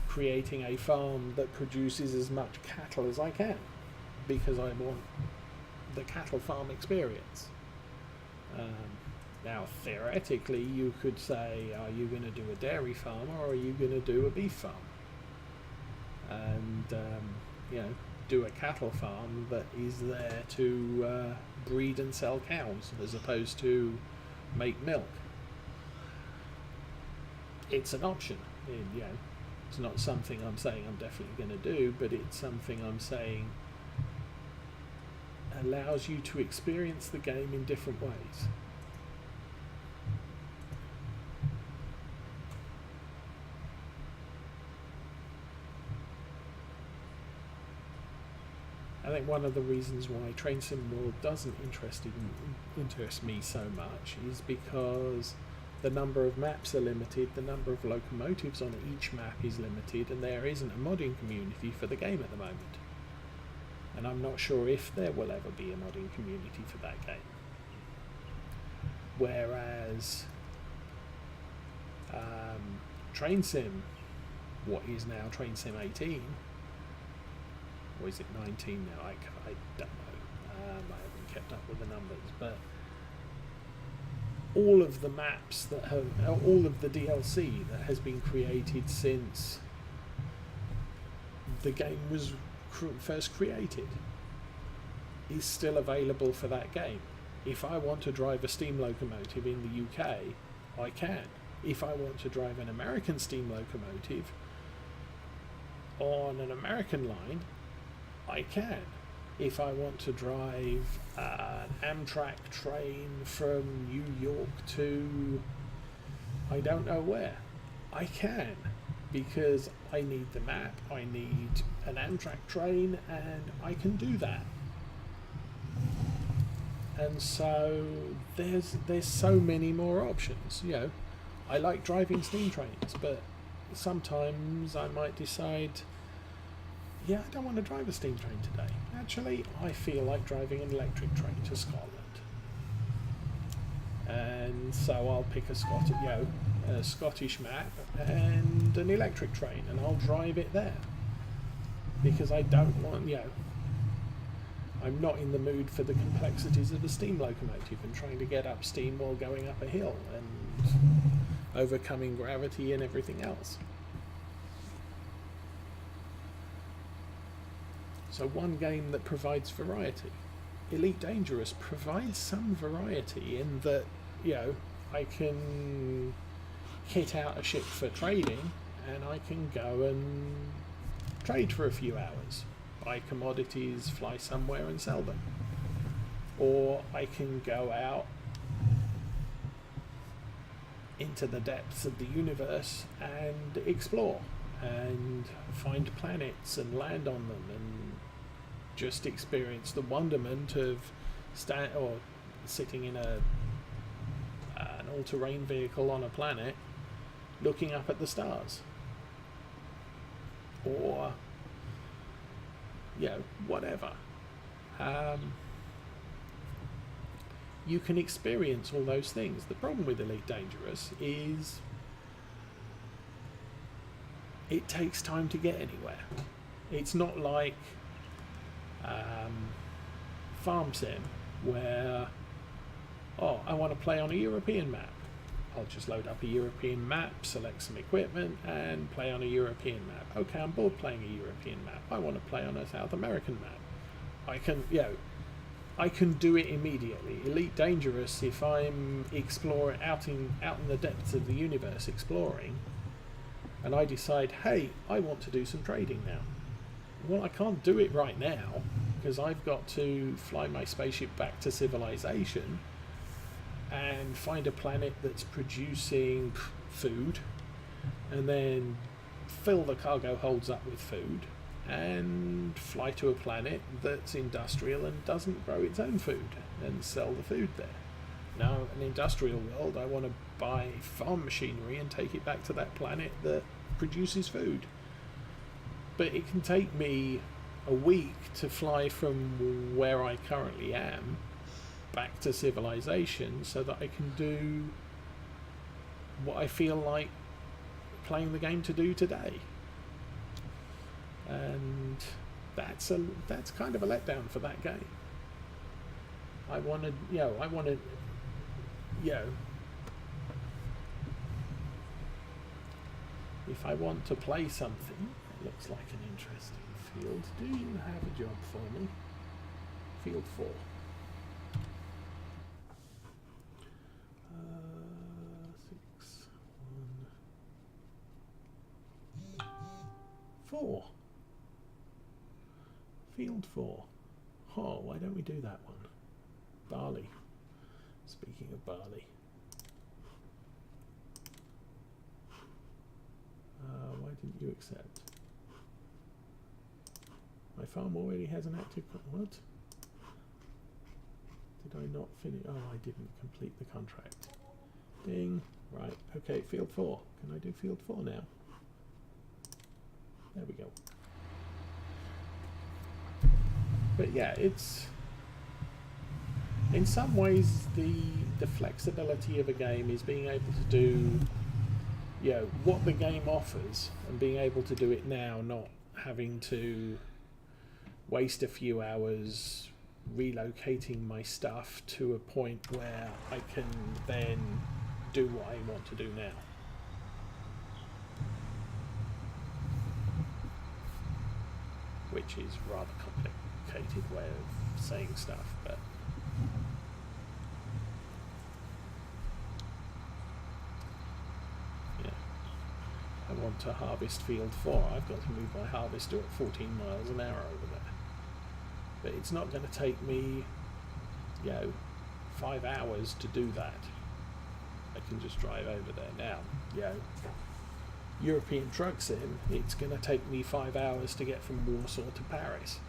creating a farm that produces as much cattle as I can, because I want the cattle farm experience. Now, theoretically, you could say, are you going to do a dairy farm or are you going to do a beef farm? And, do a cattle farm that is there to breed and sell cows as opposed to make milk. It's an option. It's not something I'm saying I'm definitely going to do, but it's something I'm saying allows you to experience the game in different ways. I think one of the reasons why Train Sim World doesn't interest me so much is because the number of maps are limited, the number of locomotives on each map is limited, and there isn't a modding community for the game at the moment. And I'm not sure if there will ever be a modding community for that game. Whereas Train Sim, what is now Train Sim 18, or is it 19 now? I don't know. I haven't kept up with the numbers, but all of the maps that have, all of the DLC that has been created since the game was first created is still available for that game. If I want to drive a steam locomotive in the UK, I can. If I want to drive an American steam locomotive on an American line, I can. If I want to drive an Amtrak train from New York to I don't know where, I can, because I need the map, I need an Amtrak train, and I can do that. And so there's so many more options. I like driving steam trains, but sometimes I might decide, I don't want to drive a steam train today. Actually, I feel like driving an electric train to Scotland. And so I'll pick a Scottish, a Scottish map and an electric train, and I'll drive it there. Because I don't want, I'm not in the mood for the complexities of a steam locomotive and trying to get up steam while going up a hill and overcoming gravity and everything else. So one game that provides variety. Elite Dangerous provides some variety in that, I can kit out a ship for trading and I can go and trade for a few hours, buy commodities, fly somewhere and sell them. Or I can go out into the depths of the universe and explore and find planets and land on them and just experience the wonderment of sitting in an all-terrain vehicle on a planet looking up at the stars. Or whatever. You can experience all those things. The problem with Elite Dangerous is it takes time to get anywhere. It's not like Farm Sim where I want to play on a European map. I'll just load up a European map, select some equipment, and play on a European map. Okay, I'm bored playing a European map. I want to play on a South American map. I can do it immediately. Elite Dangerous, if I'm exploring out in the depths of the universe exploring, and I decide, hey, I want to do some trading now. Well, I can't do it right now because I've got to fly my spaceship back to civilization and find a planet that's producing food, and then fill the cargo holds up with food, and fly to a planet that's industrial and doesn't grow its own food, and sell the food there. Now, in an industrial world, I want to buy farm machinery and take it back to that planet that produces food. But it can take me a week to fly from where I currently am back to civilization so that I can do what I feel like playing the game to do today. And that's kind of a letdown for that game. I wanted, if I want to play something that looks like an interesting field, do you have a job for me? Field 4. 6, 1, 4. Field 4. Oh, why don't we do that one? Barley. Speaking of barley. Why didn't you accept? My farm already has an active... What? Did I not finish? Oh, I didn't complete the contract. Ding. Right. Okay, field 4. Can I do field 4 now? There we go. But yeah, it's... In some ways, the flexibility of a game is being able to do, what the game offers, and being able to do it now, not having to waste a few hours relocating my stuff to a point where I can then do what I want to do now. Which is a rather complicated way of saying stuff, but I want to harvest field 4. I've got to move my harvester at 14 miles an hour over there. But it's not going to take me, 5 hours to do that. I can just drive over there now. European truck sim, it's going to take me 5 hours to get from Warsaw to Paris,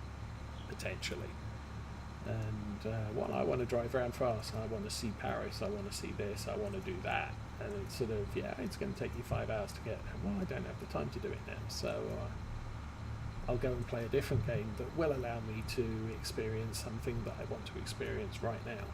potentially. And I want to drive around fast. I want to see Paris. I want to see this. I want to do that. And it's sort of, it's going to take you 5 hours to get there. Well, I don't have the time to do it now. So I'll go and play a different game that will allow me to experience something that I want to experience right now.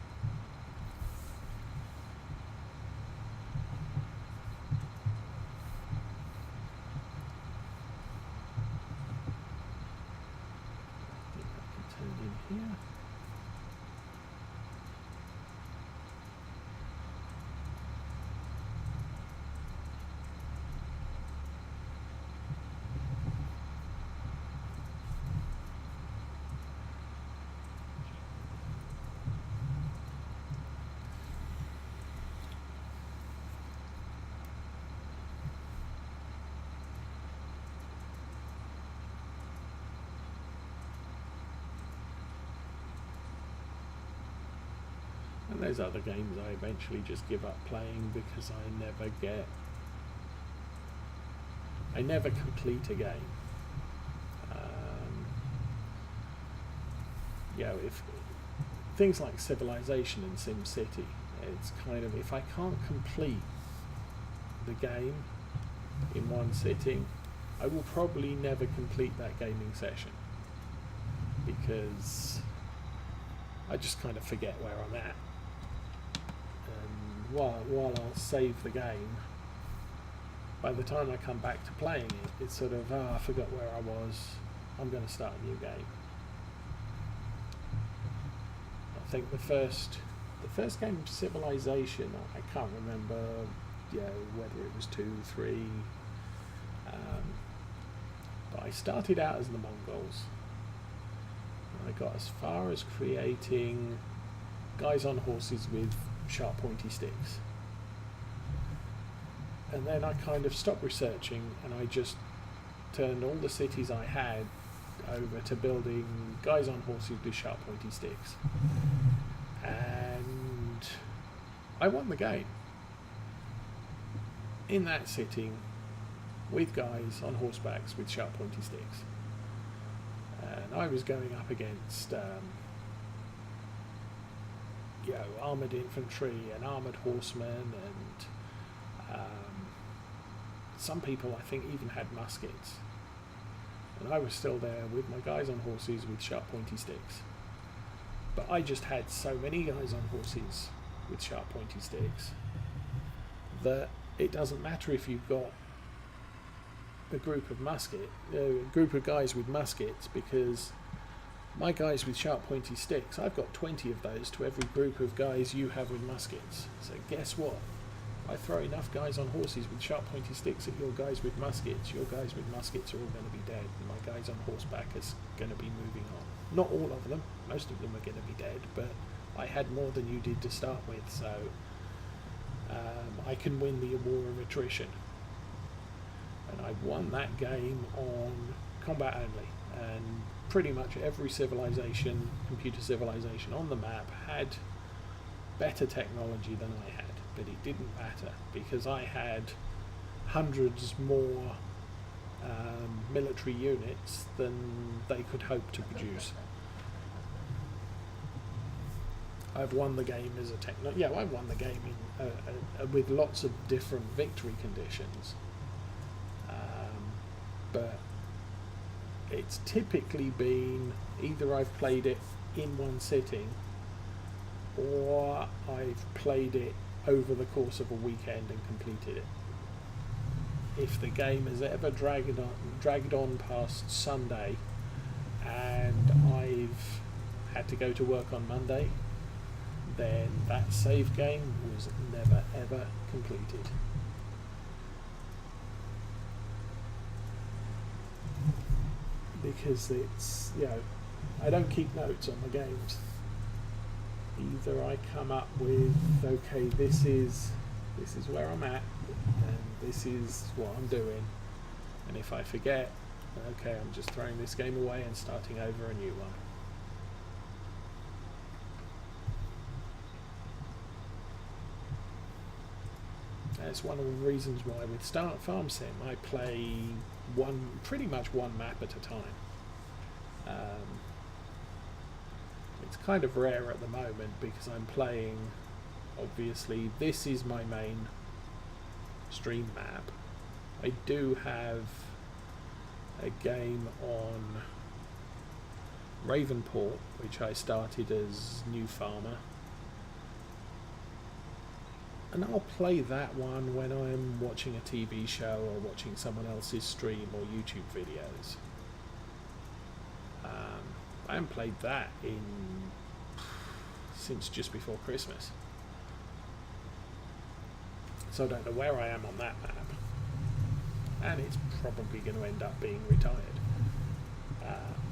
And there's other games I eventually just give up playing because I never complete a game. If things like Civilization and SimCity, it's kind of, if I can't complete the game in one sitting, I will probably never complete that gaming session because I just kind of forget where I'm at. And while I'll save the game, by the time I come back to playing it, it's sort of, I forgot where I was, I'm going to start a new game. I think the first game of Civilization, I can't remember whether it was 2, 3, but I started out as the Mongols. I got as far as creating guys on horses with sharp pointy sticks. And then I kind of stopped researching and I just turned all the cities I had over to building guys on horses with sharp pointy sticks. And I won the game in that sitting with guys on horsebacks with sharp pointy sticks. And I was going up against armoured infantry and armoured horsemen, and some people I think even had muskets. And I was still there with my guys on horses with sharp pointy sticks. But I just had so many guys on horses with sharp pointy sticks that it doesn't matter if you've got a group of guys with muskets, because my guys with sharp pointy sticks, I've got 20 of those to every group of guys you have with muskets. So guess what? I throw enough guys on horses with sharp pointy sticks at your guys with muskets. Your guys with muskets are all going to be dead, and my guys on horseback is going to be moving on. Not all of them, most of them are going to be dead, but I had more than you did to start with, so I can win the war of attrition. And I won that game on combat only, and pretty much every computer civilization on the map had better technology than I had, but it didn't matter because I had hundreds more military units than they could hope to produce. I've won the game as a I won the game with lots of different victory conditions, but it's typically been either I've played it in one sitting or I've played it over the course of a weekend and completed it. If the game has ever dragged on past Sunday and I've had to go to work on Monday, then that save game was never ever completed. Because it's, I don't keep notes on the games. Either I come up with, okay, this is where I'm at, and this is what I'm doing, and if I forget, okay, I'm just throwing this game away and starting over a new one. That's one of the reasons why with Farm Sim I play pretty much one map at a time. It's kind of rare at the moment because I'm playing, obviously this is my main stream map. I do have a game on Ravenport which I started as New Farmer, and I'll play that one when I'm watching a TV show or watching someone else's stream or YouTube videos. I haven't played that since just before Christmas, so I don't know where I am on that map, and it's probably going to end up being retired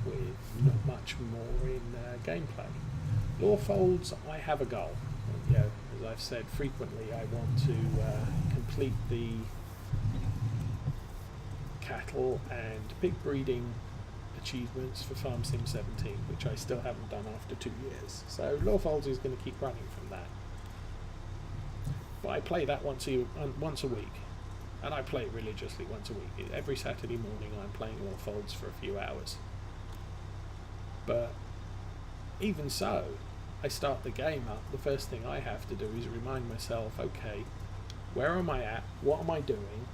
with not much more in gameplay. Lawfolds, I have a goal. As I've said frequently, I want to complete the cattle and pig breeding achievements for Farm Sim 17, which I still haven't done after 2 years. So Lawfolds is going to keep running from that. but I play that once a week, and I play it religiously once a week. Every Saturday morning I'm playing Law Folds for a few hours. But even so, I start the game up, the first thing I have to do is remind myself, okay, where am I at, what am I doing,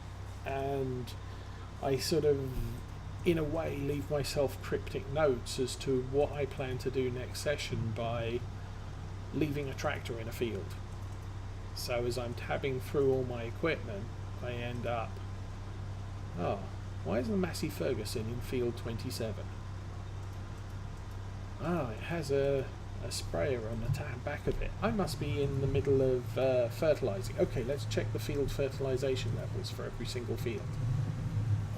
and I sort of, in a way, leave myself cryptic notes as to what I plan to do next session by leaving a tractor in a field. So as I'm tabbing through all my equipment, I end up, oh, why is the Massey Ferguson in field 27? Oh, it has a sprayer on the back of it. I must be in the middle of fertilising. Okay, let's check the field fertilisation levels for every single field.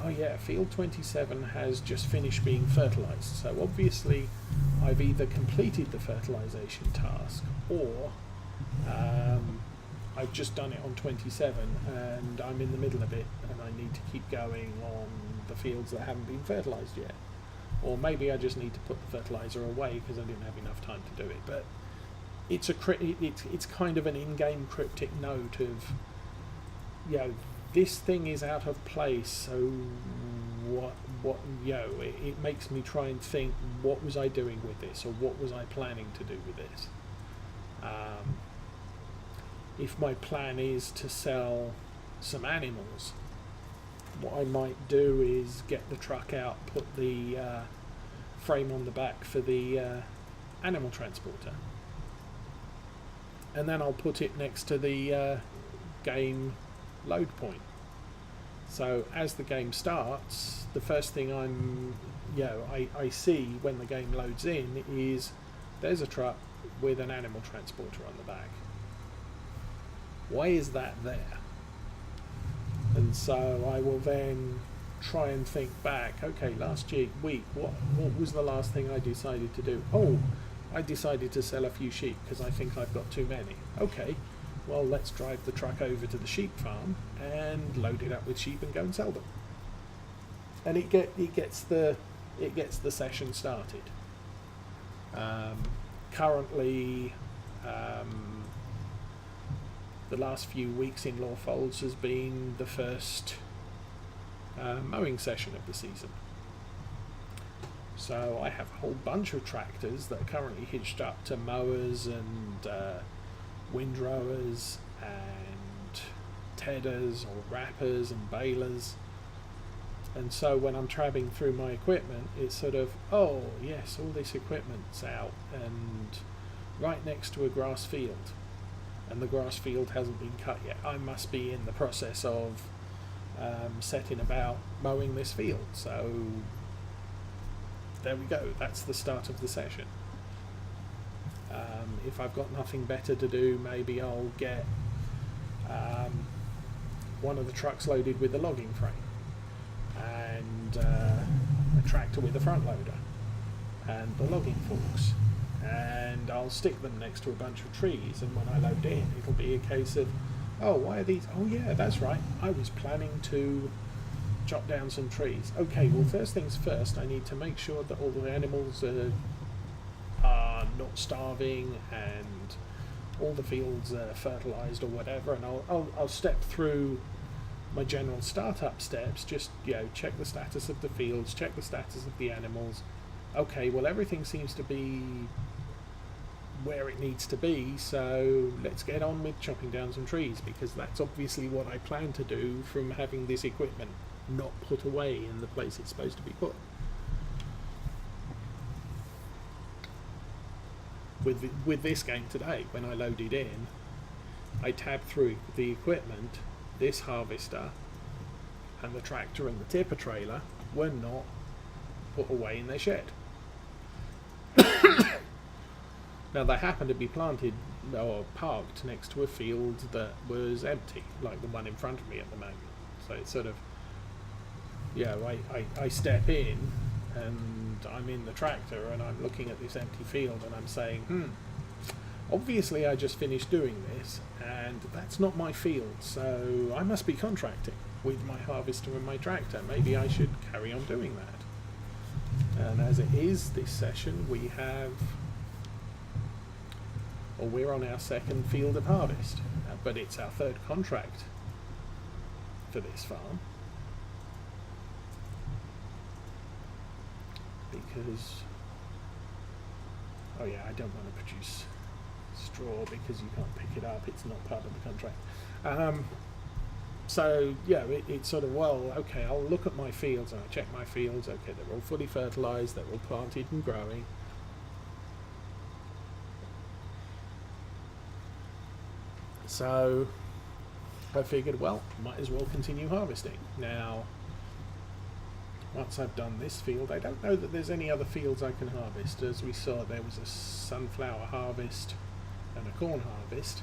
Oh yeah, field 27 has just finished being fertilised. So obviously I've either completed the fertilisation task or I've just done it on 27 and I'm in the middle of it and I need to keep going on the fields that haven't been fertilised yet. Or maybe I just need to put the fertiliser away because I didn't have enough time to do it. But it's it's kind of an in-game cryptic note of, you know, this thing is out of place. So what you know, it makes me try and think, what was I doing with this, or what was I planning to do with this? If my plan is to sell some animals, what I might do is get the truck out, put the frame on the back for the animal transporter, and then I'll put it next to the game load point. So as the game starts, the first thing I see when the game loads in is there's a truck with an animal transporter on the back. Why is that there? And so I will then try and think back, okay, last week, what was the last thing I decided to do? Oh, I decided to sell a few sheep because I think I've got too many. Okay, well, let's drive the truck over to the sheep farm and load it up with sheep and go and sell them. And it gets the session started. Currently, the last few weeks in Law Folds has been the first mowing session of the season. So I have a whole bunch of tractors that are currently hitched up to mowers and windrowers and tedders or wrappers and balers. And so when I'm trabbing through my equipment, it's sort of, oh yes, all this equipment's out and right next to a grass field. And the grass field hasn't been cut yet. I must be in the process of setting about mowing this field. So there we go. That's the start of the session. If I've got nothing better to do, maybe I'll get one of the trucks loaded with a logging frame and a tractor with a front loader and the logging forks. And I'll stick them next to a bunch of trees, and when I load in, it'll be a case of, oh, why are these? Oh yeah, that's right, I was planning to chop down some trees. Okay, well, first things first, I need to make sure that all the animals are not starving and all the fields are fertilised or whatever, and I'll step through my general startup steps, just, you know, check the status of the fields, check the status of the animals. Okay, well, everything seems to be where it needs to be, so let's get on with chopping down some trees, because that's obviously what I plan to do from having this equipment not put away in the place it's supposed to be put. With this game today, when I loaded in, I tabbed through the equipment. This harvester and the tractor and the tipper trailer were not put away in their shed. Now they happen to be planted or parked next to a field that was empty, like the one in front of me at the moment. So it's sort of, yeah, I step in and I'm in the tractor and I'm looking at this empty field and I'm saying, obviously I just finished doing this and that's not my field, so I must be contracting with my harvester and my tractor. Maybe I should carry on doing that. And as it is, this session we're on our second field of harvest. but it's our third contract for this farm. Because, oh yeah, I don't want to produce straw because you can't pick it up, it's not part of the contract. So yeah, it's sort of, well, okay, I'll look at my fields and I check my fields, okay, they're all fully fertilised, they're all planted and growing. So I figured, well, might as well continue harvesting. Now, once I've done this field, I don't know that there's any other fields I can harvest. As we saw, there was a sunflower harvest and a corn harvest.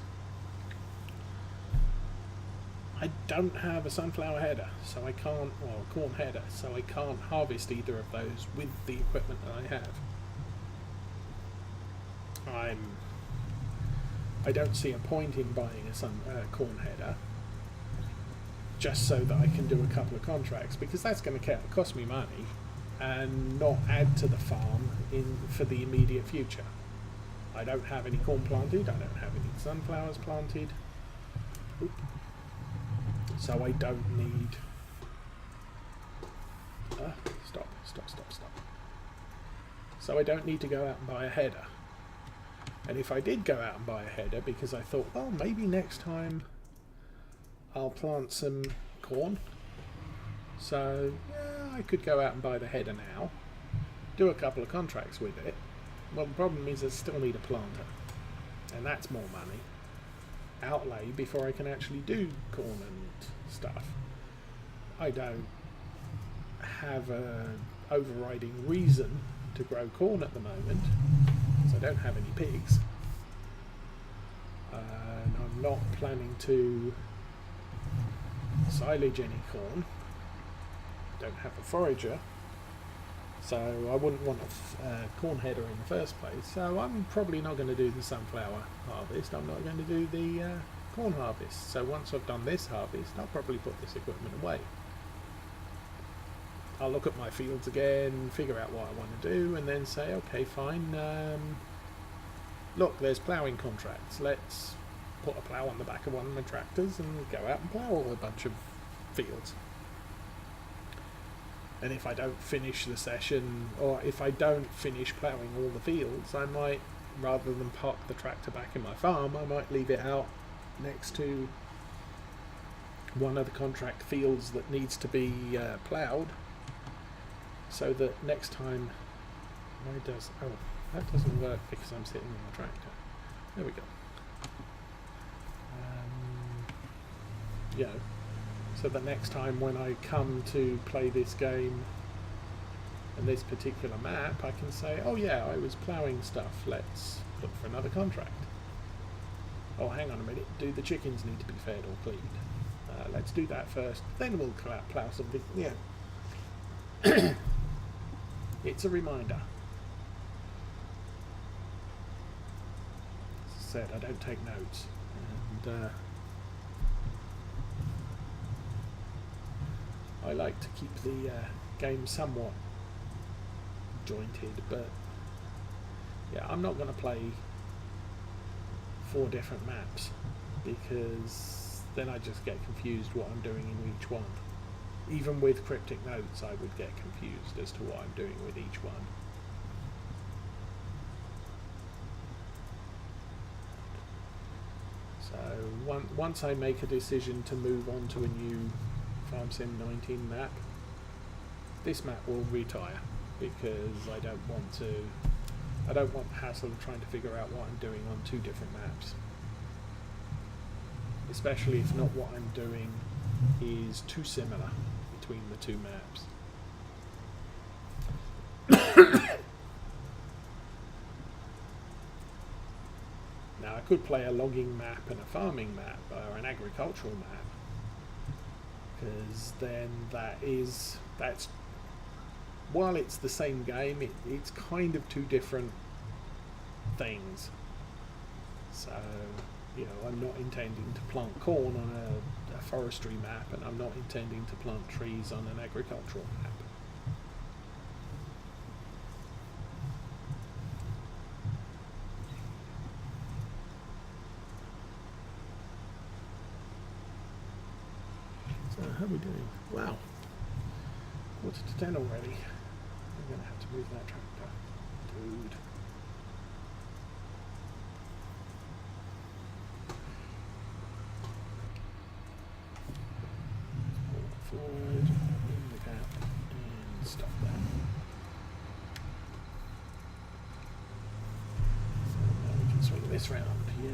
I don't have a sunflower header, so I can't, or a corn header, so I can't harvest either of those with the equipment that I have. I don't see a point in buying a corn header just so that I can do a couple of contracts, because that's going to cost me money and not add to the farm for the immediate future. I don't have any corn planted, I don't have any sunflowers planted. So I don't need... Stop. So I don't need to go out and buy a header. And if I did go out and buy a header, because I thought, well, maybe next time I'll plant some corn. So, yeah, I could go out and buy the header now, do a couple of contracts with it. Well, the problem is I still need a planter. And that's more money outlay before I can actually do corn and stuff. I don't have an overriding reason to grow corn at the moment, because I don't have any pigs, and I'm not planning to silage any corn. Don't have a forager, so I wouldn't want a corn header in the first place. So I'm probably not going to do the sunflower harvest. I'm not going to do the corn harvest. So once I've done this harvest, I'll probably put this equipment away. I'll look at my fields again, figure out what I want to do, and then say, okay, fine, look, there's ploughing contracts. Let's put a plough on the back of one of my tractors and go out and plough a bunch of fields. And if I don't finish the session, or if I don't finish ploughing all the fields, I might, rather than park the tractor back in my farm, I might leave it out next to one of the contract fields that needs to be ploughed, so that next time, that doesn't work because I'm sitting on the tractor. There we go. So the next time when I come to play this game and this particular map, I can say, oh yeah, I was ploughing stuff, let's look for another contract. Oh, hang on a minute, do the chickens need to be fed or cleaned? Let's do that first, then we'll plough something. Yeah. It's a reminder. As I said, I don't take notes, and I like to keep the game somewhat jointed, but yeah, I'm not going to play 4 different maps, because then I just get confused what I'm doing in each one. Even with cryptic notes, I would get confused as to what I'm doing with each one. So once I make a decision to move on to a new Farm Sim 19 map, this map will retire, because I don't want the hassle of trying to figure out what I'm doing on 2 different maps. Especially if not what I'm doing is too similar between the 2 maps. Now I could play a logging map and a farming map, or an agricultural map, because then that's while it's the same game, it's kind of 2 different things. So, you know, I'm not intending to plant corn on a forestry map, and I'm not intending to plant trees on an agricultural map. how are we doing? Wow. 9:45 already. I'm going to have to move that tractor. Dude. Pull forward, in the gap, and stop that. So now we can swing this round. Yay.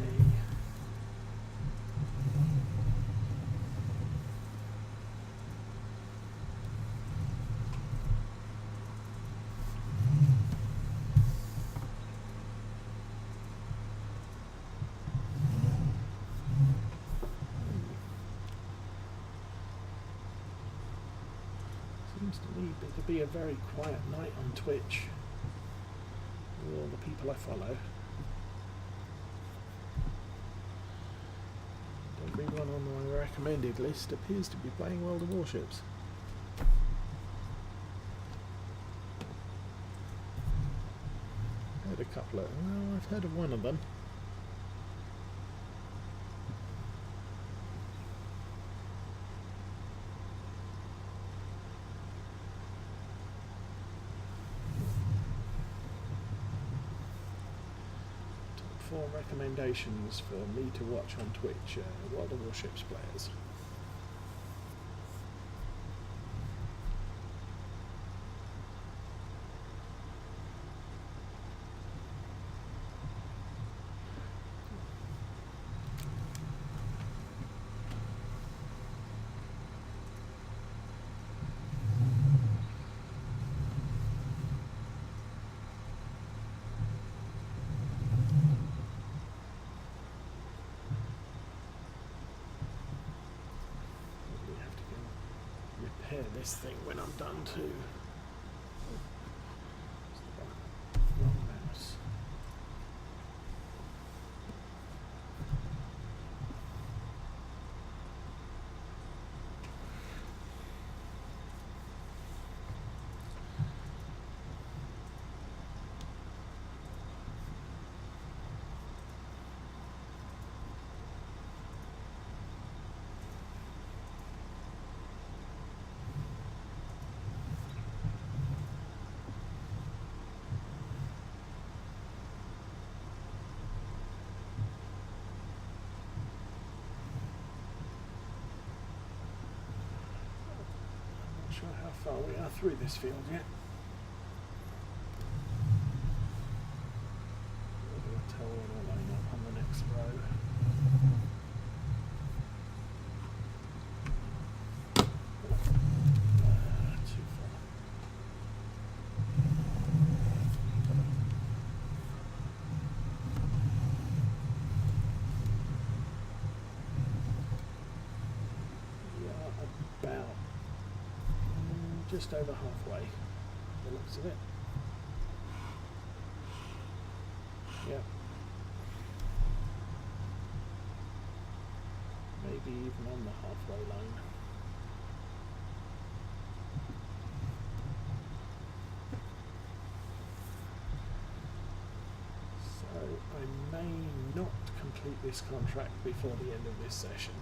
Seems to me to be a very quiet night on Twitch with all the people I follow. Everyone on my recommended list appears to be playing World of Warships. I've heard a couple of... well, I've heard of one of them. Top 4 recommendations for me to watch on Twitch, World of Warships players. This thing when I'm done too. Wrong mouse. Not sure how far we are through this field yet. I'm going to tell when I line up on the next row. Too far. Yeah, about just over halfway, the looks of it. Yep. Maybe even on the halfway line. So I may not complete this contract before the end of this session.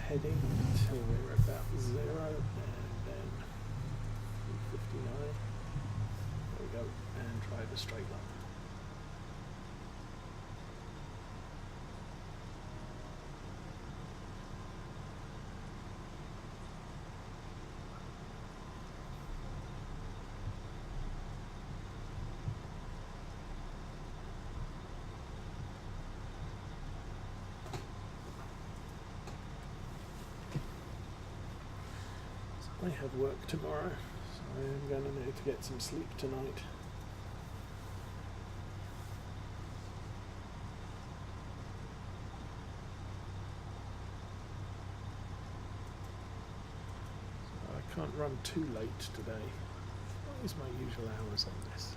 Heading until we're about 0 and then 359. There we go, and drive a straight line. I have work tomorrow, so I am going to need to get some sleep tonight. So I can't run too late today. What is my usual hours on this?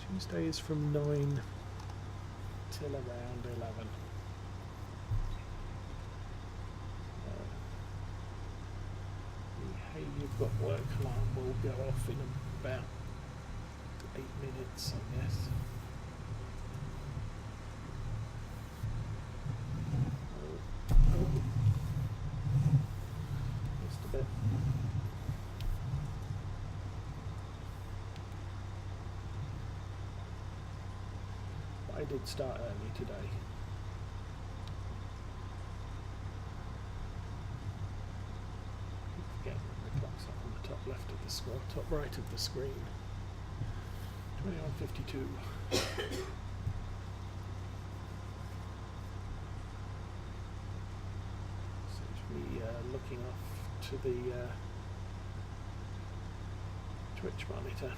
Tuesday is from 9 till around 11. Hey, you've got work alarm will go off in about 8 minutes, I guess. Just a bit. But I did start early today. Top left of the screen, top right of the screen. 21:52. Seems to be looking off to the Twitch monitor.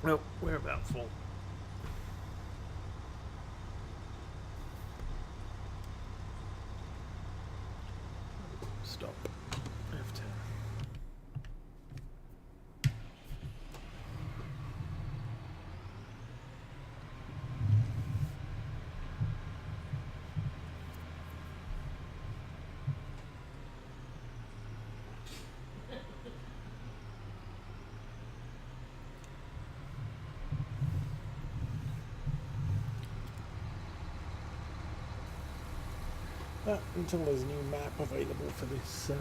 Well, we're about full. Stop. F10. Until there's a new map available for this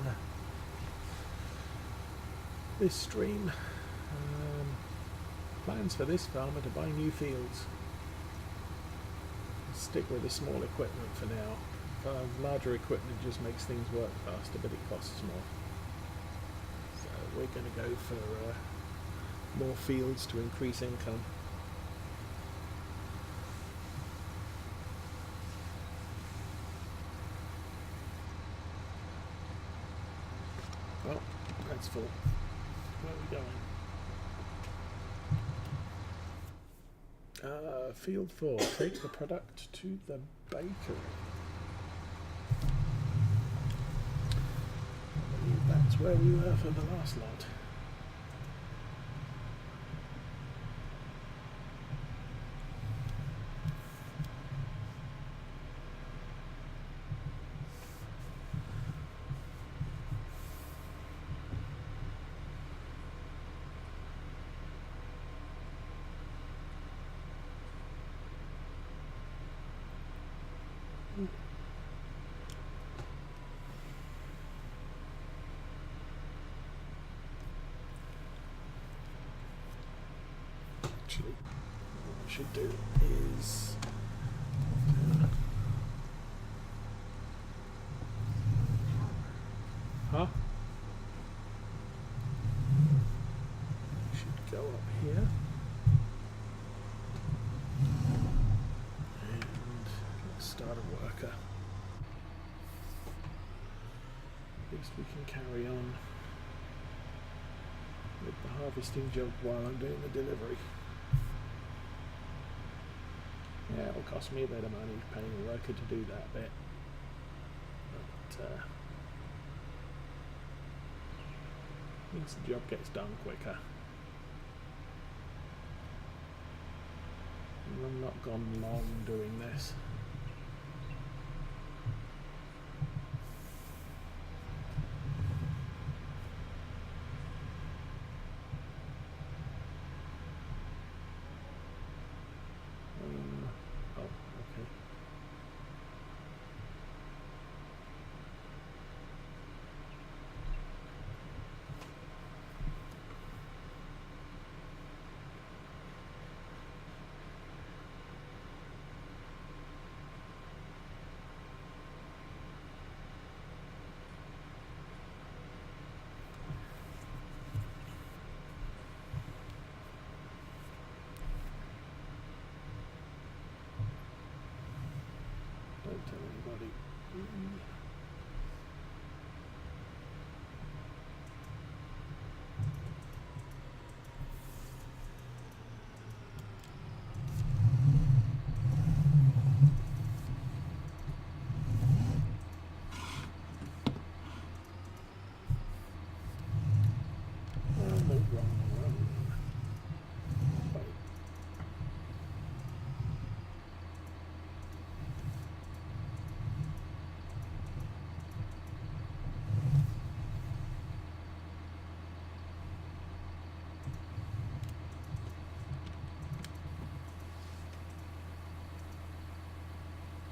this stream. Plans for this farm are to buy new fields. Stick with the small equipment for now. Larger equipment just makes things work faster, but it costs more. So we're going to go for more fields to increase income. Well, that's full. Where are we going? Field 4. Take the product to the bakery. I believe that's where we were for the last lot. Actually, what I should do is should go up here and let's start a worker. At least we can carry on with the harvesting job while I'm doing the delivery. Yeah, it'll cost me a bit of money paying a worker to do that bit, but means the job gets done quicker. And I'm not gone long doing this.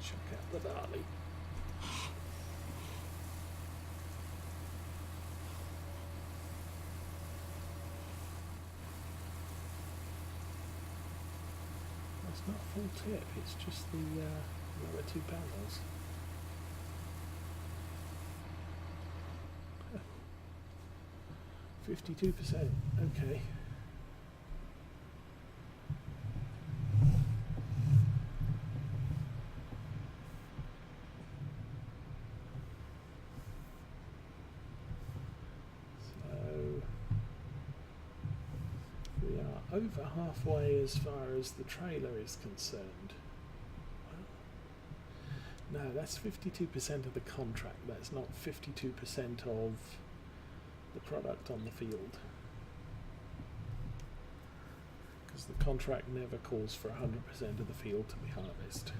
Check out the barley. It's not full tip, it's just the lower 2 panels. 52%, okay. Over halfway as far as the trailer is concerned. No, that's 52% of the contract. That's not 52% of the product on the field. Because the contract never calls for 100% of the field to be harvested.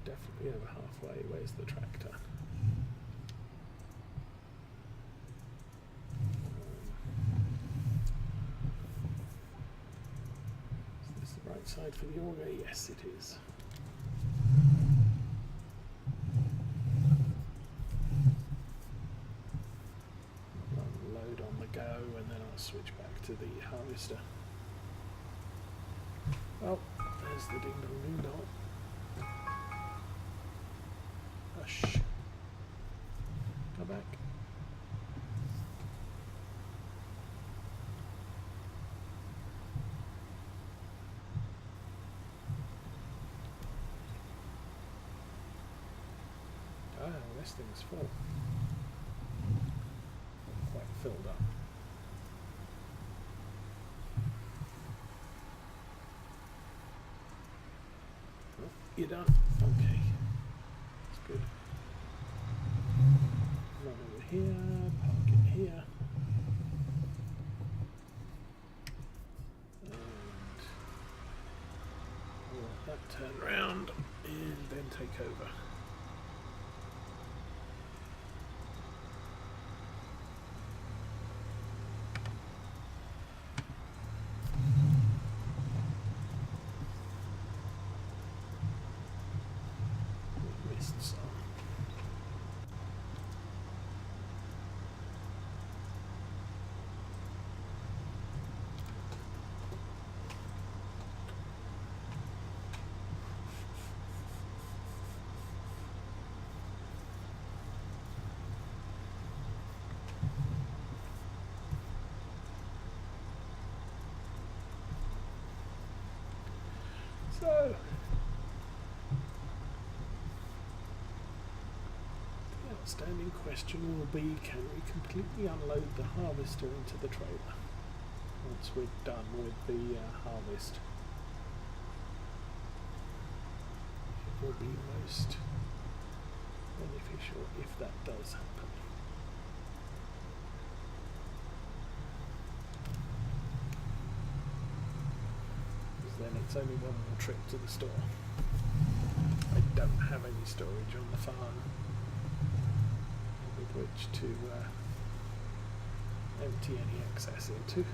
Definitely over halfway. Where's the tractor? Is this the right side for the auger? Yes, it is. Load on the go, and then I'll switch back to the harvester. Oh, there's the ding dong ding dong. Hush. Go back. Oh, this thing's full. Quite filled up. Oh, you're done. Okay. That's good. Run over here, park it here. And we'll let that turn round and then take over. So, outstanding question will be, can we completely unload the harvester into the trailer once we're done with the harvest? It will be most beneficial if that does happen. Because then it's only one more trip to the store. I don't have any storage on the farm with which to empty any excess into.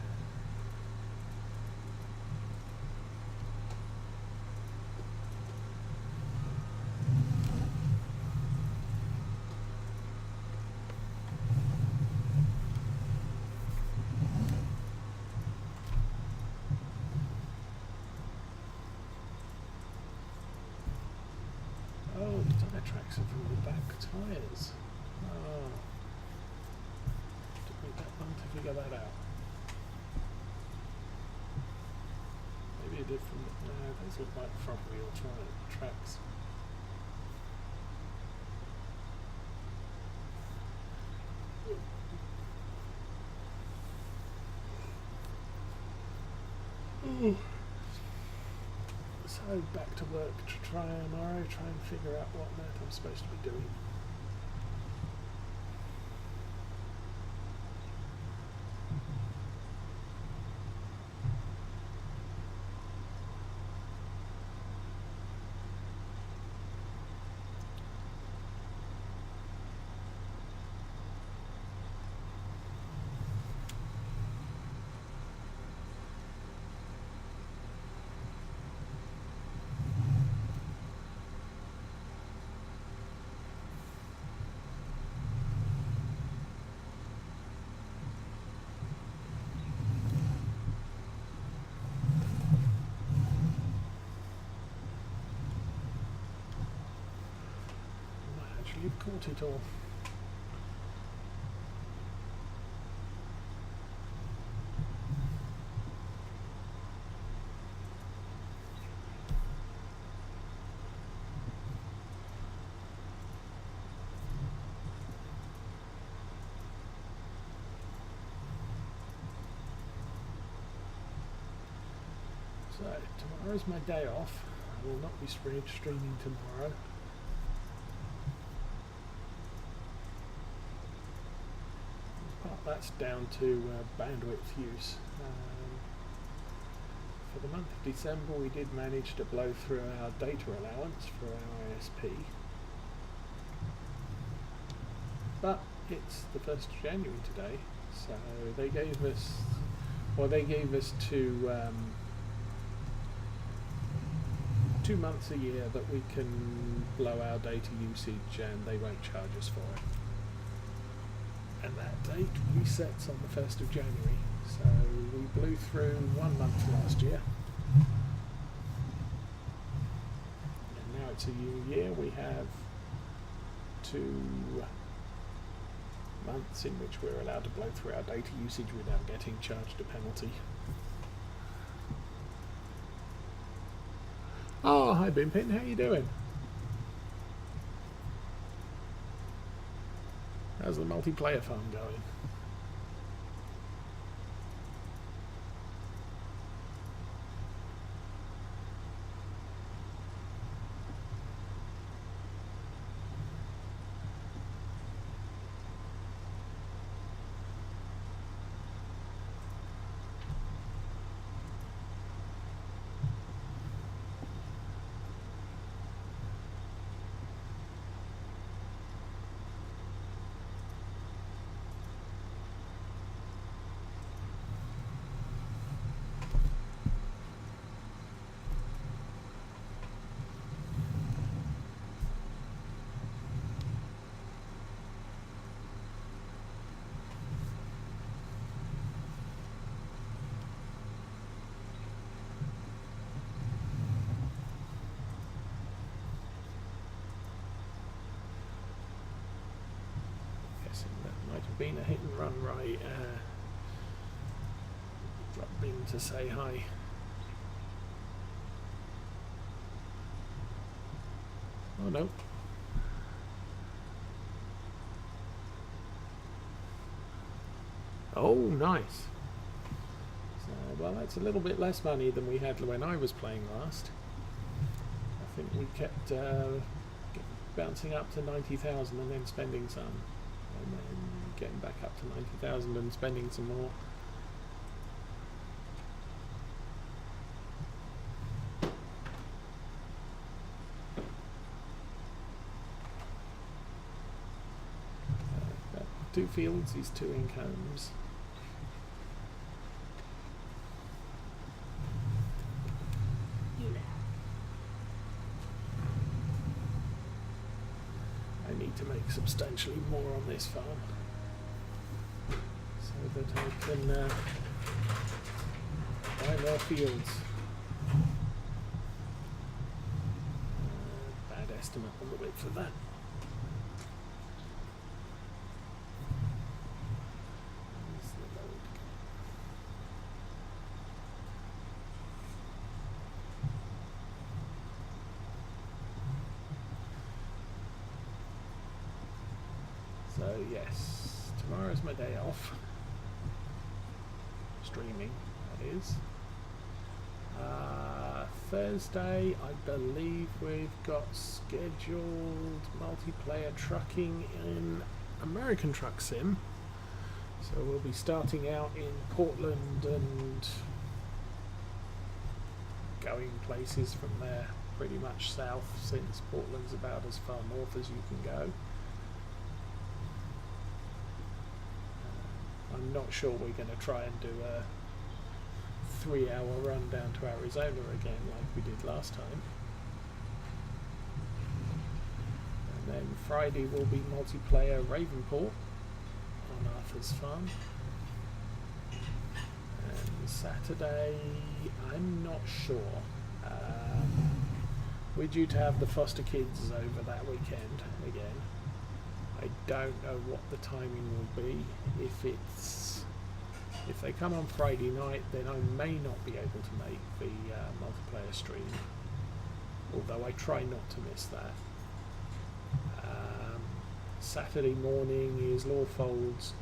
Oh, the tyre tracks are from the back tyres. Oh. Took me that long to figure that out. Maybe it did from the... No, those look like front wheel tyre tracks. Ooh. So back to work to try and figure out what that I'm supposed to be doing. You've caught it all. So tomorrow's my day off. I will not be streaming tomorrow. That's down to bandwidth use. For the month of December we did manage to blow through our data allowance for our ISP, but it's the 1st of January today, so they gave us 2 months a year that we can blow our data usage and they won't charge us for it. And that date resets on the 1st of January. So we blew through 1 month last year. And now it's a new year. We have 2 months in which we're allowed to blow through our data usage without getting charged a penalty. Oh, hi Bimpin, how you doing? How's the multiplayer farm going? Been a hit and run, right? Dropped in to say hi. Oh no. Oh, nice. So, well, that's a little bit less money than we had when I was playing last. I think we kept bouncing up to 90,000 and then spending some, and then getting back up to 90,000 and spending some more. Two fields is 2 incomes. I need to make substantially more on this farm so that I can buy more fields. Bad estimate on the bit for that. So yes, tomorrow's my day off. Streaming, that is. Thursday, I believe we've got scheduled multiplayer trucking in American Truck Sim. So we'll be starting out in Portland and going places from there, pretty much south, since Portland's about as far north as you can go. I'm not sure we're going to try and do a 3-hour run down to Arizona again like we did last time. And then Friday will be multiplayer Ravenport on Arthur's farm. And Saturday, I'm not sure. We're due to have the foster kids over that weekend again. I don't know what the timing will be. If they come on Friday night, then I may not be able to make the multiplayer stream, although I try not to miss that. Saturday morning is Lawfolds,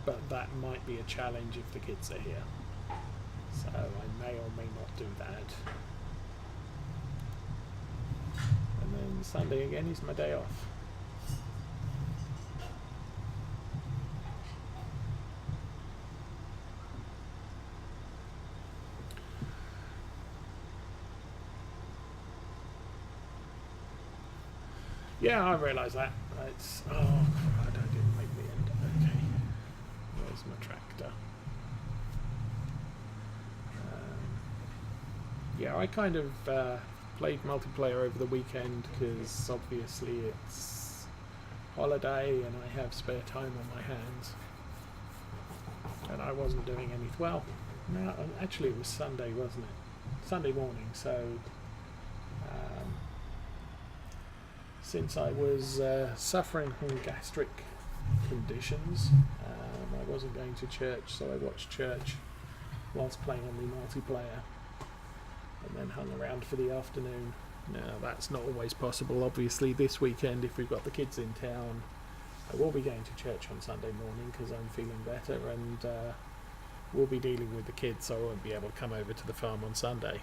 but that might be a challenge if the kids are here, so I may or may not do that. And then Sunday again is my day off. Yeah, I realise that. It's, oh God, I didn't make the end. Okay, where's my tractor? Yeah, I kind of played multiplayer over the weekend because obviously it's holiday and I have spare time on my hands, and I wasn't doing anything. Well, no, actually it was Sunday, wasn't it? Sunday morning. So since I was suffering from gastric conditions, I wasn't going to church, so I watched church whilst playing on the multiplayer, and then hung around for the afternoon. Now that's not always possible. Obviously this weekend, if we've got the kids in town, I will be going to church on Sunday morning because I'm feeling better, and we'll be dealing with the kids, so I won't be able to come over to the farm on Sunday.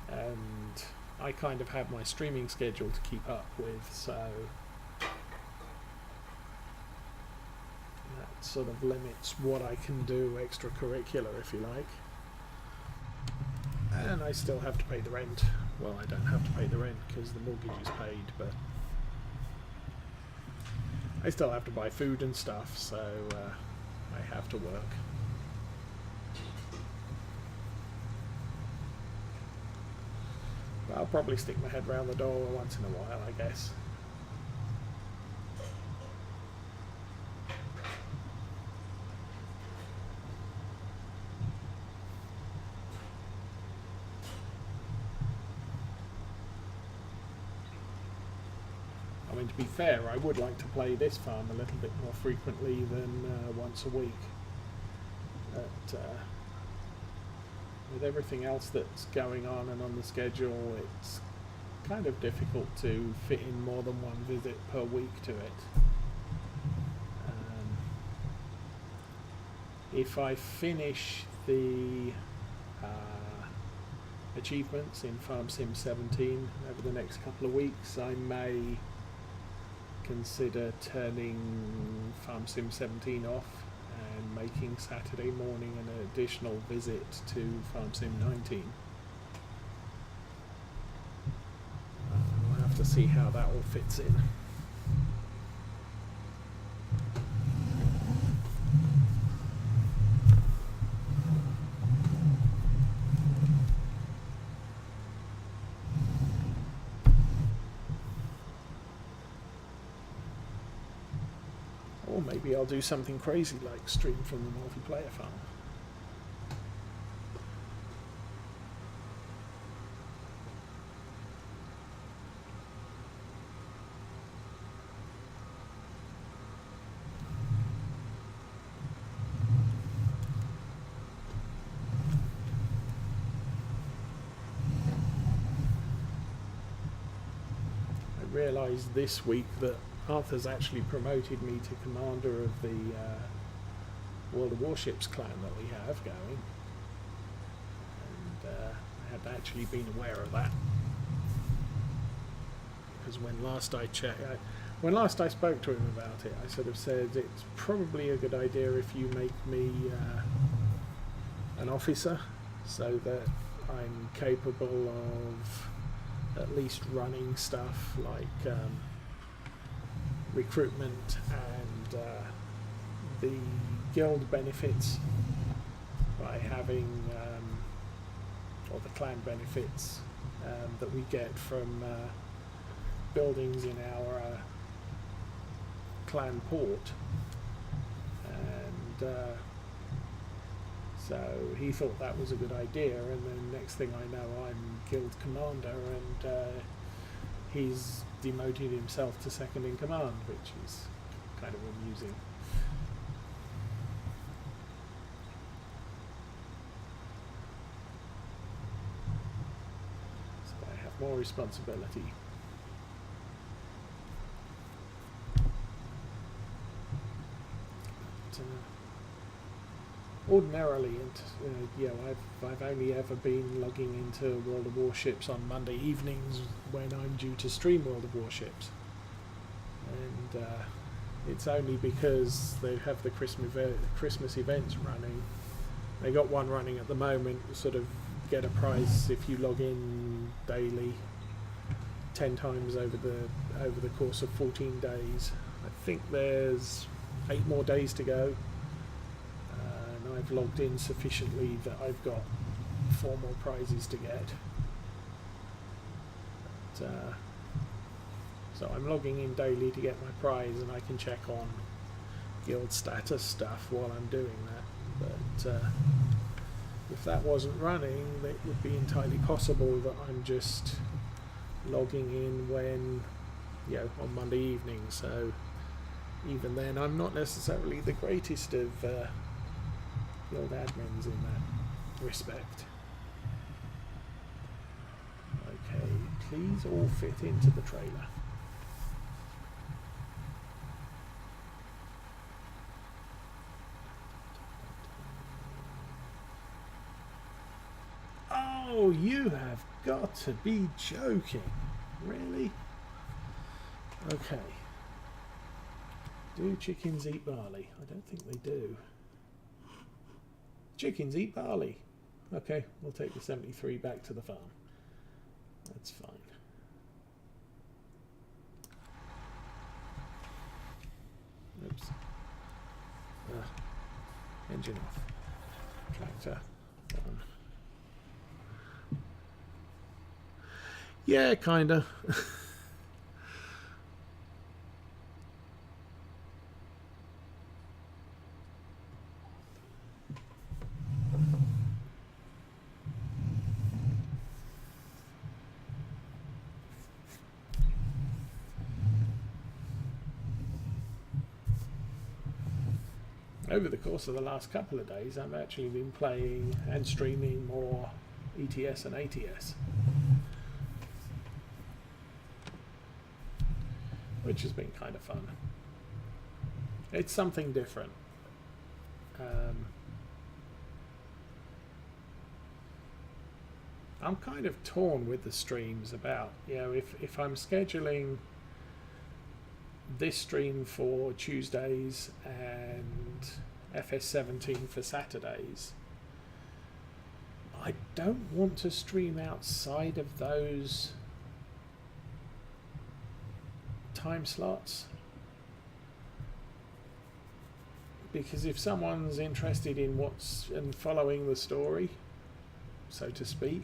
And I kind of have my streaming schedule to keep up with, so that sort of limits what I can do extracurricular, if you like. And I still have to pay the rent. Well, I don't have to pay the rent because the mortgage is paid, but I still have to buy food and stuff, so I have to work. But I'll probably stick my head round the door once in a while, I guess. I mean, to be fair, I would like to play this farm a little bit more frequently than once a week. But with everything else that's going on and on the schedule, it's kind of difficult to fit in more than one visit per week to it. If I finish the achievements in Farm Sim 17 over the next couple of weeks, I may consider turning Farm Sim 17 off and making Saturday morning an additional visit to Farm Sim 19. I'll have to see how that all fits in. Or maybe I'll do something crazy like stream from the multiplayer farm. I realised this week that Arthur's actually promoted me to commander of the World of Warships clan that we have going, and I hadn't actually been aware of that, because when last I spoke to him about it, I sort of said it's probably a good idea if you make me an officer, so that I'm capable of at least running stuff like recruitment and the guild benefits by having, or the clan benefits that we get from buildings in our clan port. And so he thought that was a good idea, and then next thing I know I'm guild commander, and he's demoted himself to second in command, which is kind of amusing. So I have more responsibility. But, ordinarily, I've only ever been logging into World of Warships on Monday evenings when I'm due to stream World of Warships, and it's only because they have the Christmas events running. They got one running at the moment. Sort of get a prize if you log in daily 10 times over the course of 14 days. I think there's 8 more days to go. I've logged in sufficiently that I've got 4 more prizes to get. But, so I'm logging in daily to get my prize, and I can check on guild status stuff while I'm doing that. But if that wasn't running, it would be entirely possible that I'm just logging in when, on Monday evening. So even then, I'm not necessarily the greatest of guild admins in that respect. Okay, please all fit into the trailer. Oh, you have got to be joking. Really? Okay. Do chickens eat barley? I don't think they do. Chickens eat barley. Okay, we'll take the 73 back to the farm. That's fine. Oops. Engine off. Tractor on. Yeah, kinda. Over the course of the last couple of days, I've actually been playing and streaming more ETS and ATS. which has been kind of fun. It's something different. I'm kind of torn with the streams about, if I'm scheduling this stream for Tuesdays and FS17 for Saturdays, I don't want to stream outside of those time slots, because if someone's interested in and following the story, so to speak,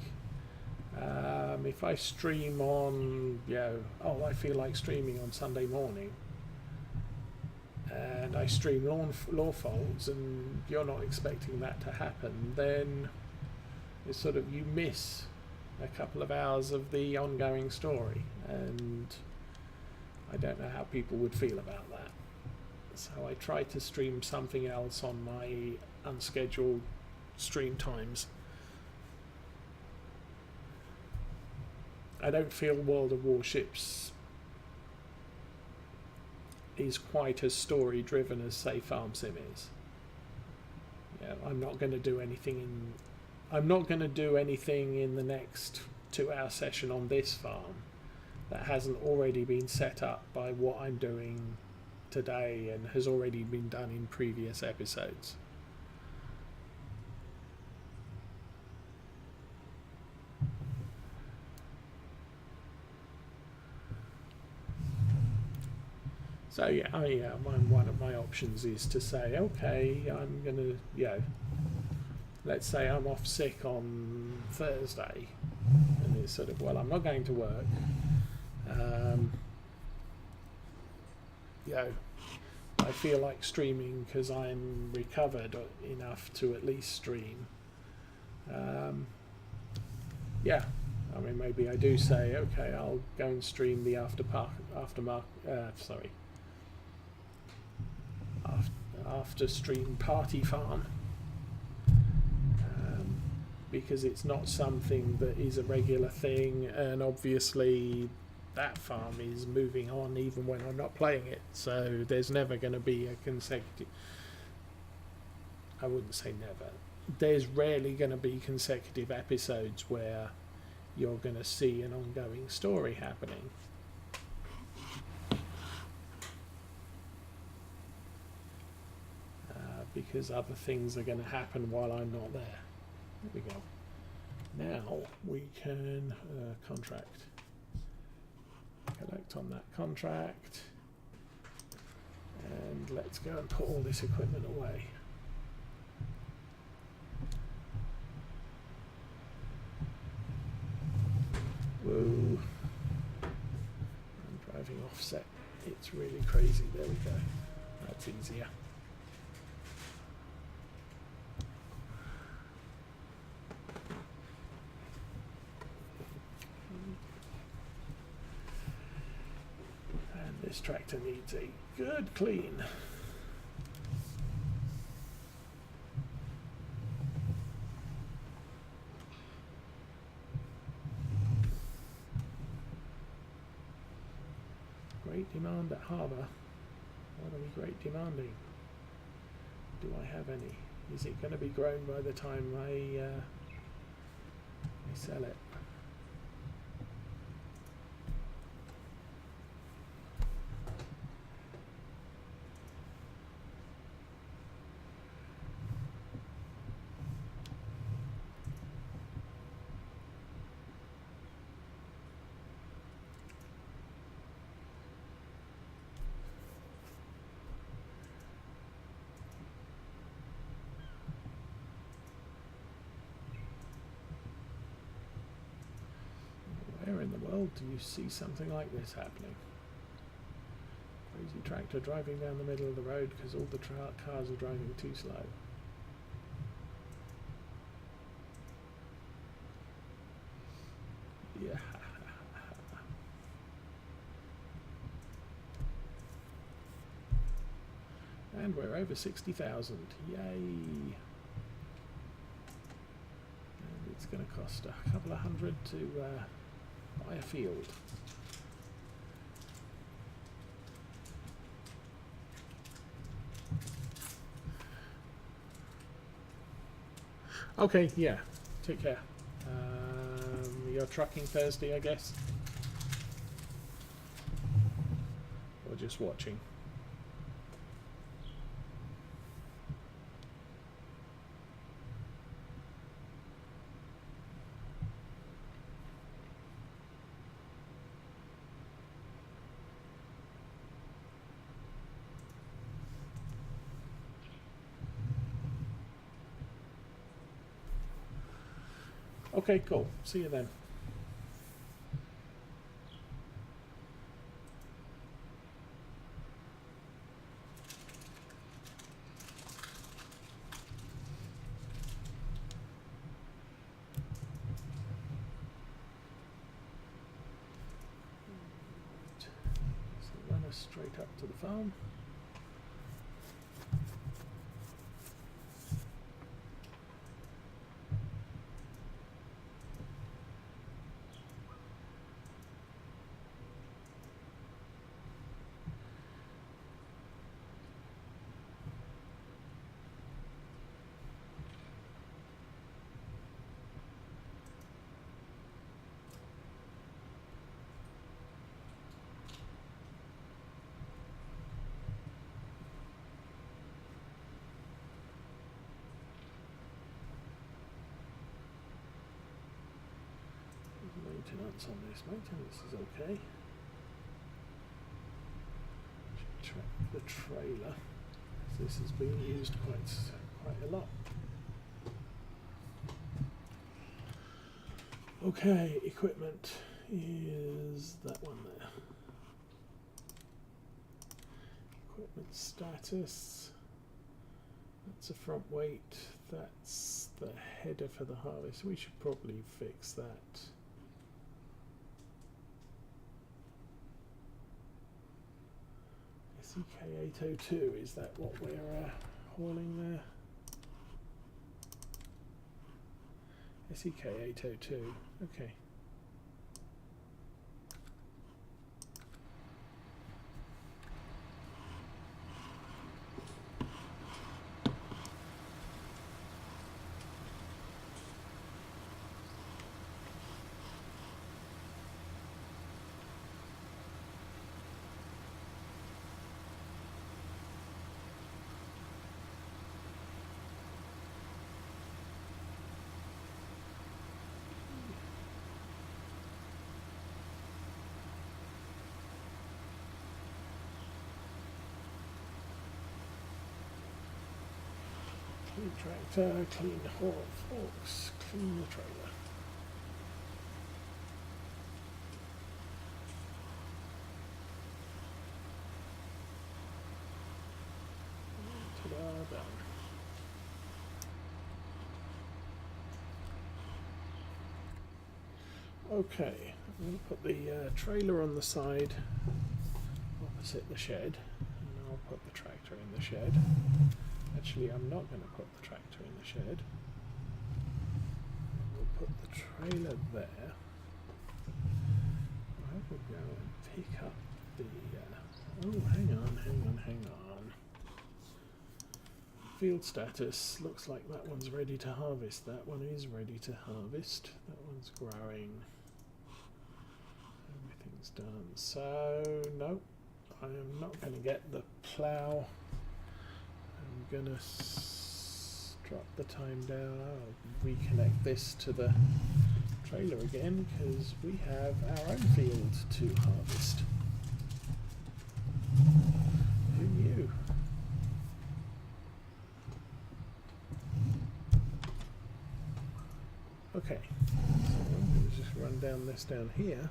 if I stream on, I feel like streaming on Sunday morning, and I stream law folds, and you're not expecting that to happen, then it's sort of, you miss a couple of hours of the ongoing story, and I don't know how people would feel about that. So I try to stream something else on my unscheduled stream times. I don't feel World of Warships is quite as story driven as, say, Farm Sim is. I'm not going to do anything in the next 2-hour session on this farm that hasn't already been set up by what I'm doing today and has already been done in previous episodes. So one of my options is to say, okay, I'm gonna, let's say I'm off sick on Thursday, and it's sort of, well, I'm not going to work. I feel like streaming because I'm recovered enough to at least stream. Maybe I do say, okay, I'll go and stream the after stream party farm, because it's not something that is a regular thing, and obviously that farm is moving on even when I'm not playing it, so there's never going to be a consecutive, I wouldn't say never, there's rarely going to be consecutive episodes where you're going to see an ongoing story happening. Because other things are going to happen while I'm not there. There we go. Now we can contract. Collect on that contract. And let's go and put all this equipment away. Whoa. I'm driving offset. It's really crazy. There we go. That's easier. This tractor needs a good clean. Great demand at harbour. What are we great demanding? Do I have any? Is it going to be grown by the time I sell it? Where in the world do you see something like this happening? Crazy tractor driving down the middle of the road because all the cars are driving too slow. Yeah. And we're over 60,000. Yay! And it's going to cost a couple of hundred to buy a field. Okay, yeah. Take care. You're trucking Thursday, I guess? Or just watching? Okay, cool. See you then. So run us straight up to the farm. Maintenance on this. Maintenance is okay. Should track the trailer. This has been used quite a lot. Okay, equipment is that one there. Equipment status. That's a front weight. That's the header for the harvest. We should probably fix that. CK802, is that what we're hauling there? SEK802, okay. Clean tractor, clean forks, clean the trailer. Ta-da, done. Okay, I'm going to put the trailer on the side opposite the shed, and I'll put the tractor in the shed. Actually, I'm not going to put the tractor in the shed. We'll put the trailer there. I will go and pick up the... oh, hang on. Field status. Looks like that one's ready to harvest. That one is ready to harvest. That one's growing. Everything's done. So, no, I am not going to get the plough. I'm going to drop the time down. I'll reconnect this to the trailer again because we have our own field to harvest. Who knew? Okay, so I'm going to just run down this down here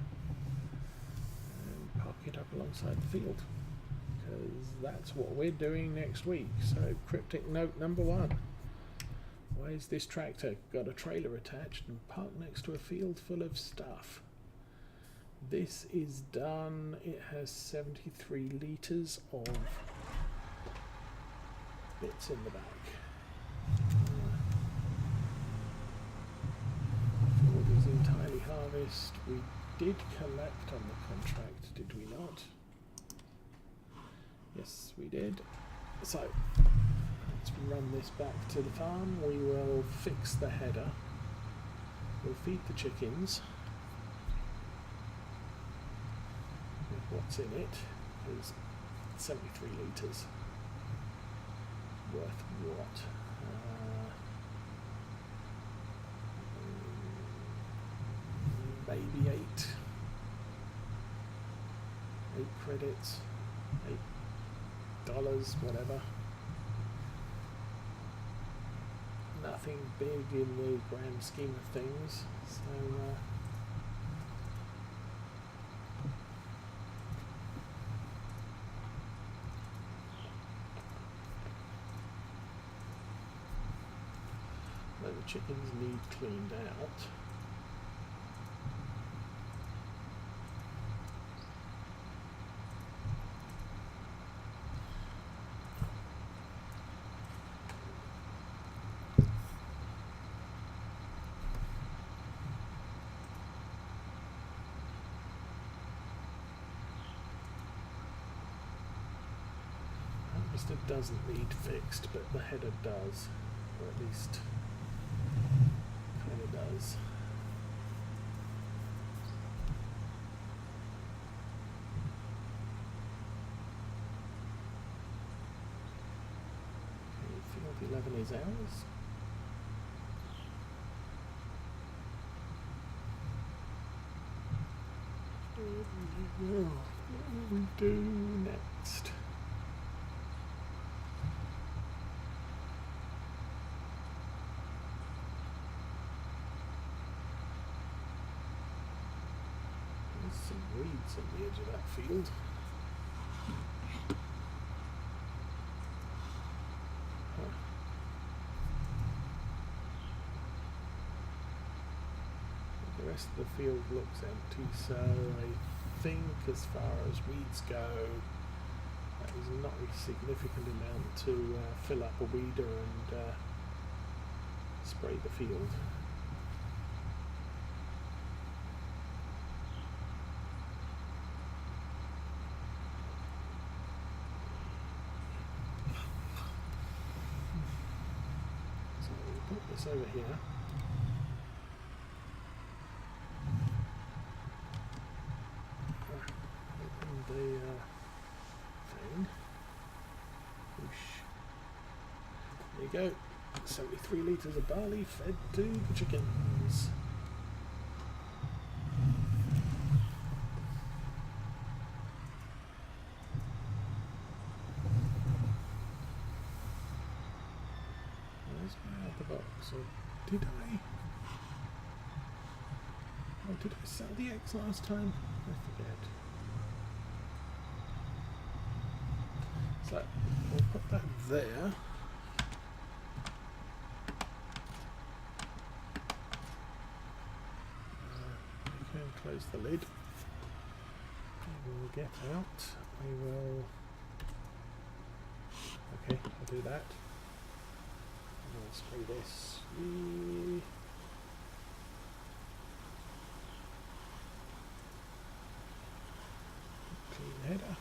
and park it up alongside the field. Because that's what we're doing next week. So cryptic note number 1. Why is this tractor got a trailer attached and parked next to a field full of stuff? This is done. It has 73 litres of bits in the back. Field is entirely harvest. We did collect on the contract, did we not? Yes, we did. So, let's run this back to the farm. We will fix the header. We'll feed the chickens with what's in it. Is 73 litres worth what? Maybe 8 credits, $8, whatever. Nothing big in the grand scheme of things. So the chickens need cleaned out. Harvester doesn't need fixed, but the header does, or at least kind of does. Okay, field 11 is ours. What will we do next? Some weeds on the edge of that field. The rest of the field looks empty, so I think as far as weeds go, that is not a significant amount to fill up a weeder and spray the field. Put this over here. Open the thing. Whoosh. There you go. 73 litres of barley fed to the chickens. So did I? Oh, did I sell the eggs last time? I forget. So we'll put that there. We can close the lid. We will get out. We will. Okay, I'll do that. I'll spray this. Clean header.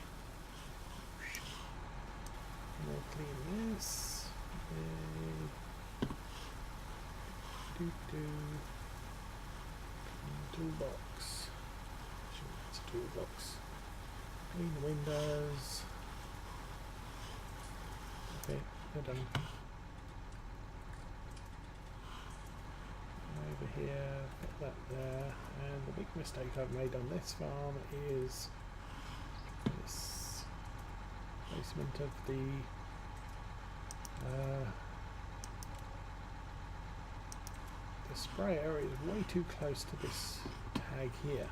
We'll clean this. Clean toolbox. Sure, that's a toolbox. Clean the windows. Okay, they're done. Over here, put that there, and the big mistake I've made on this farm is this placement of the sprayer is way too close to this tag here.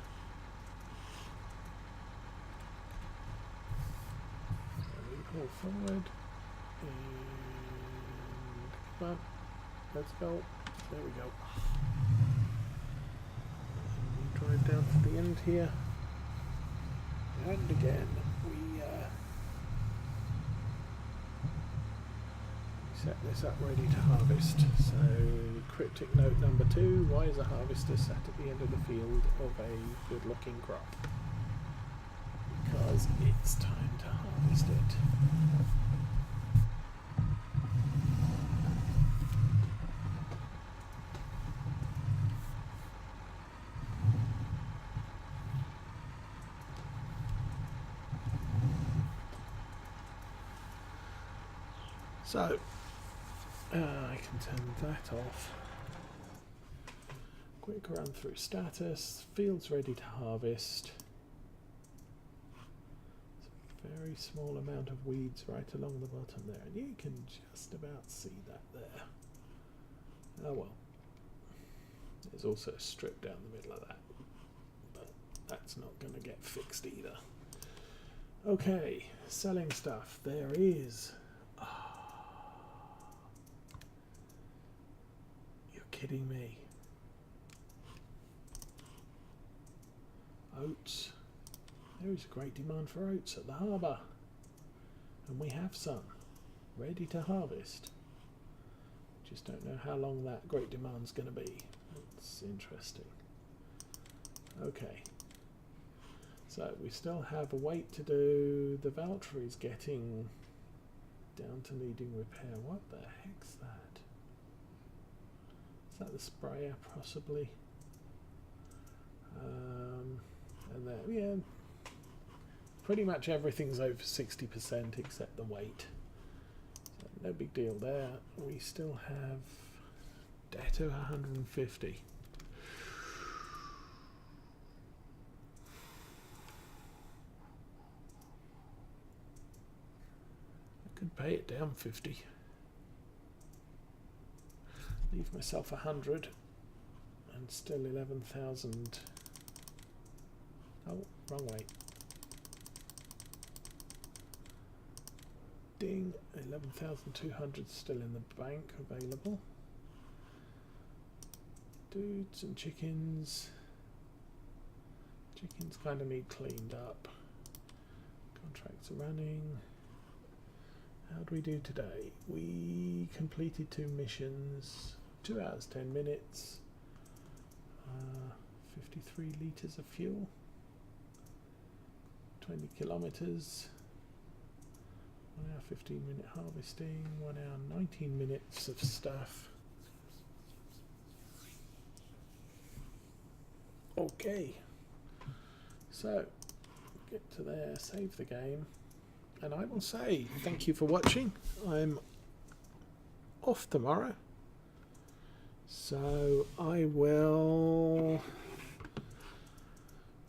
So we pull forward and come on, let's go. There we go. And we drive down to the end here, and again we set this up ready to harvest. So cryptic note number 2, why is a harvester sat at the end of the field of a good looking crop? Because it's time to harvest it. So I can turn that off. Quick run through status. Fields ready to harvest. Very small amount of weeds right along the bottom there, and you can just about see that there. Oh well. There's also a strip down the middle of that, but that's not going to get fixed either. Okay, selling stuff. There is. Oh, you're kidding me. Oats. There is a great demand for oats at the harbour, and we have some ready to harvest. Just don't know how long that great demand's going to be. It's interesting. Okay, so we still have a wait to do. The Valtteri is getting down to needing repair. What the heck's that? Is that the sprayer possibly? And there, yeah. Pretty much everything's over 60% except the weight. So no big deal there. We still have debt of 150. I could pay it down 50. Leave myself 100 and still 11,000. Oh, wrong way. Ding, 11,200 still in the bank available. Dudes and chickens. Chickens kind of need cleaned up. Contracts are running. How do we do today? We completed 2 missions, 2 hours 10 minutes, 53 litres of fuel, 20 kilometres. 1 hour 15 minute harvesting, 1 hour 19 minutes of stuff. Okay, so get to there, save the game, and I will say thank you for watching. I'm off tomorrow, so I will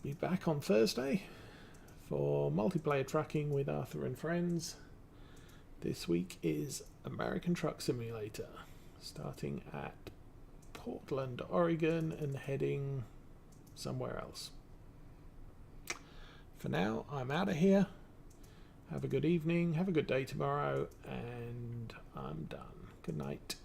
be back on Thursday for multiplayer trucking with Arthur and friends. This week is American Truck Simulator, starting at Portland, Oregon, and heading somewhere else. For now, I'm out of here. Have a good evening, have a good day tomorrow, and I'm done. Good night.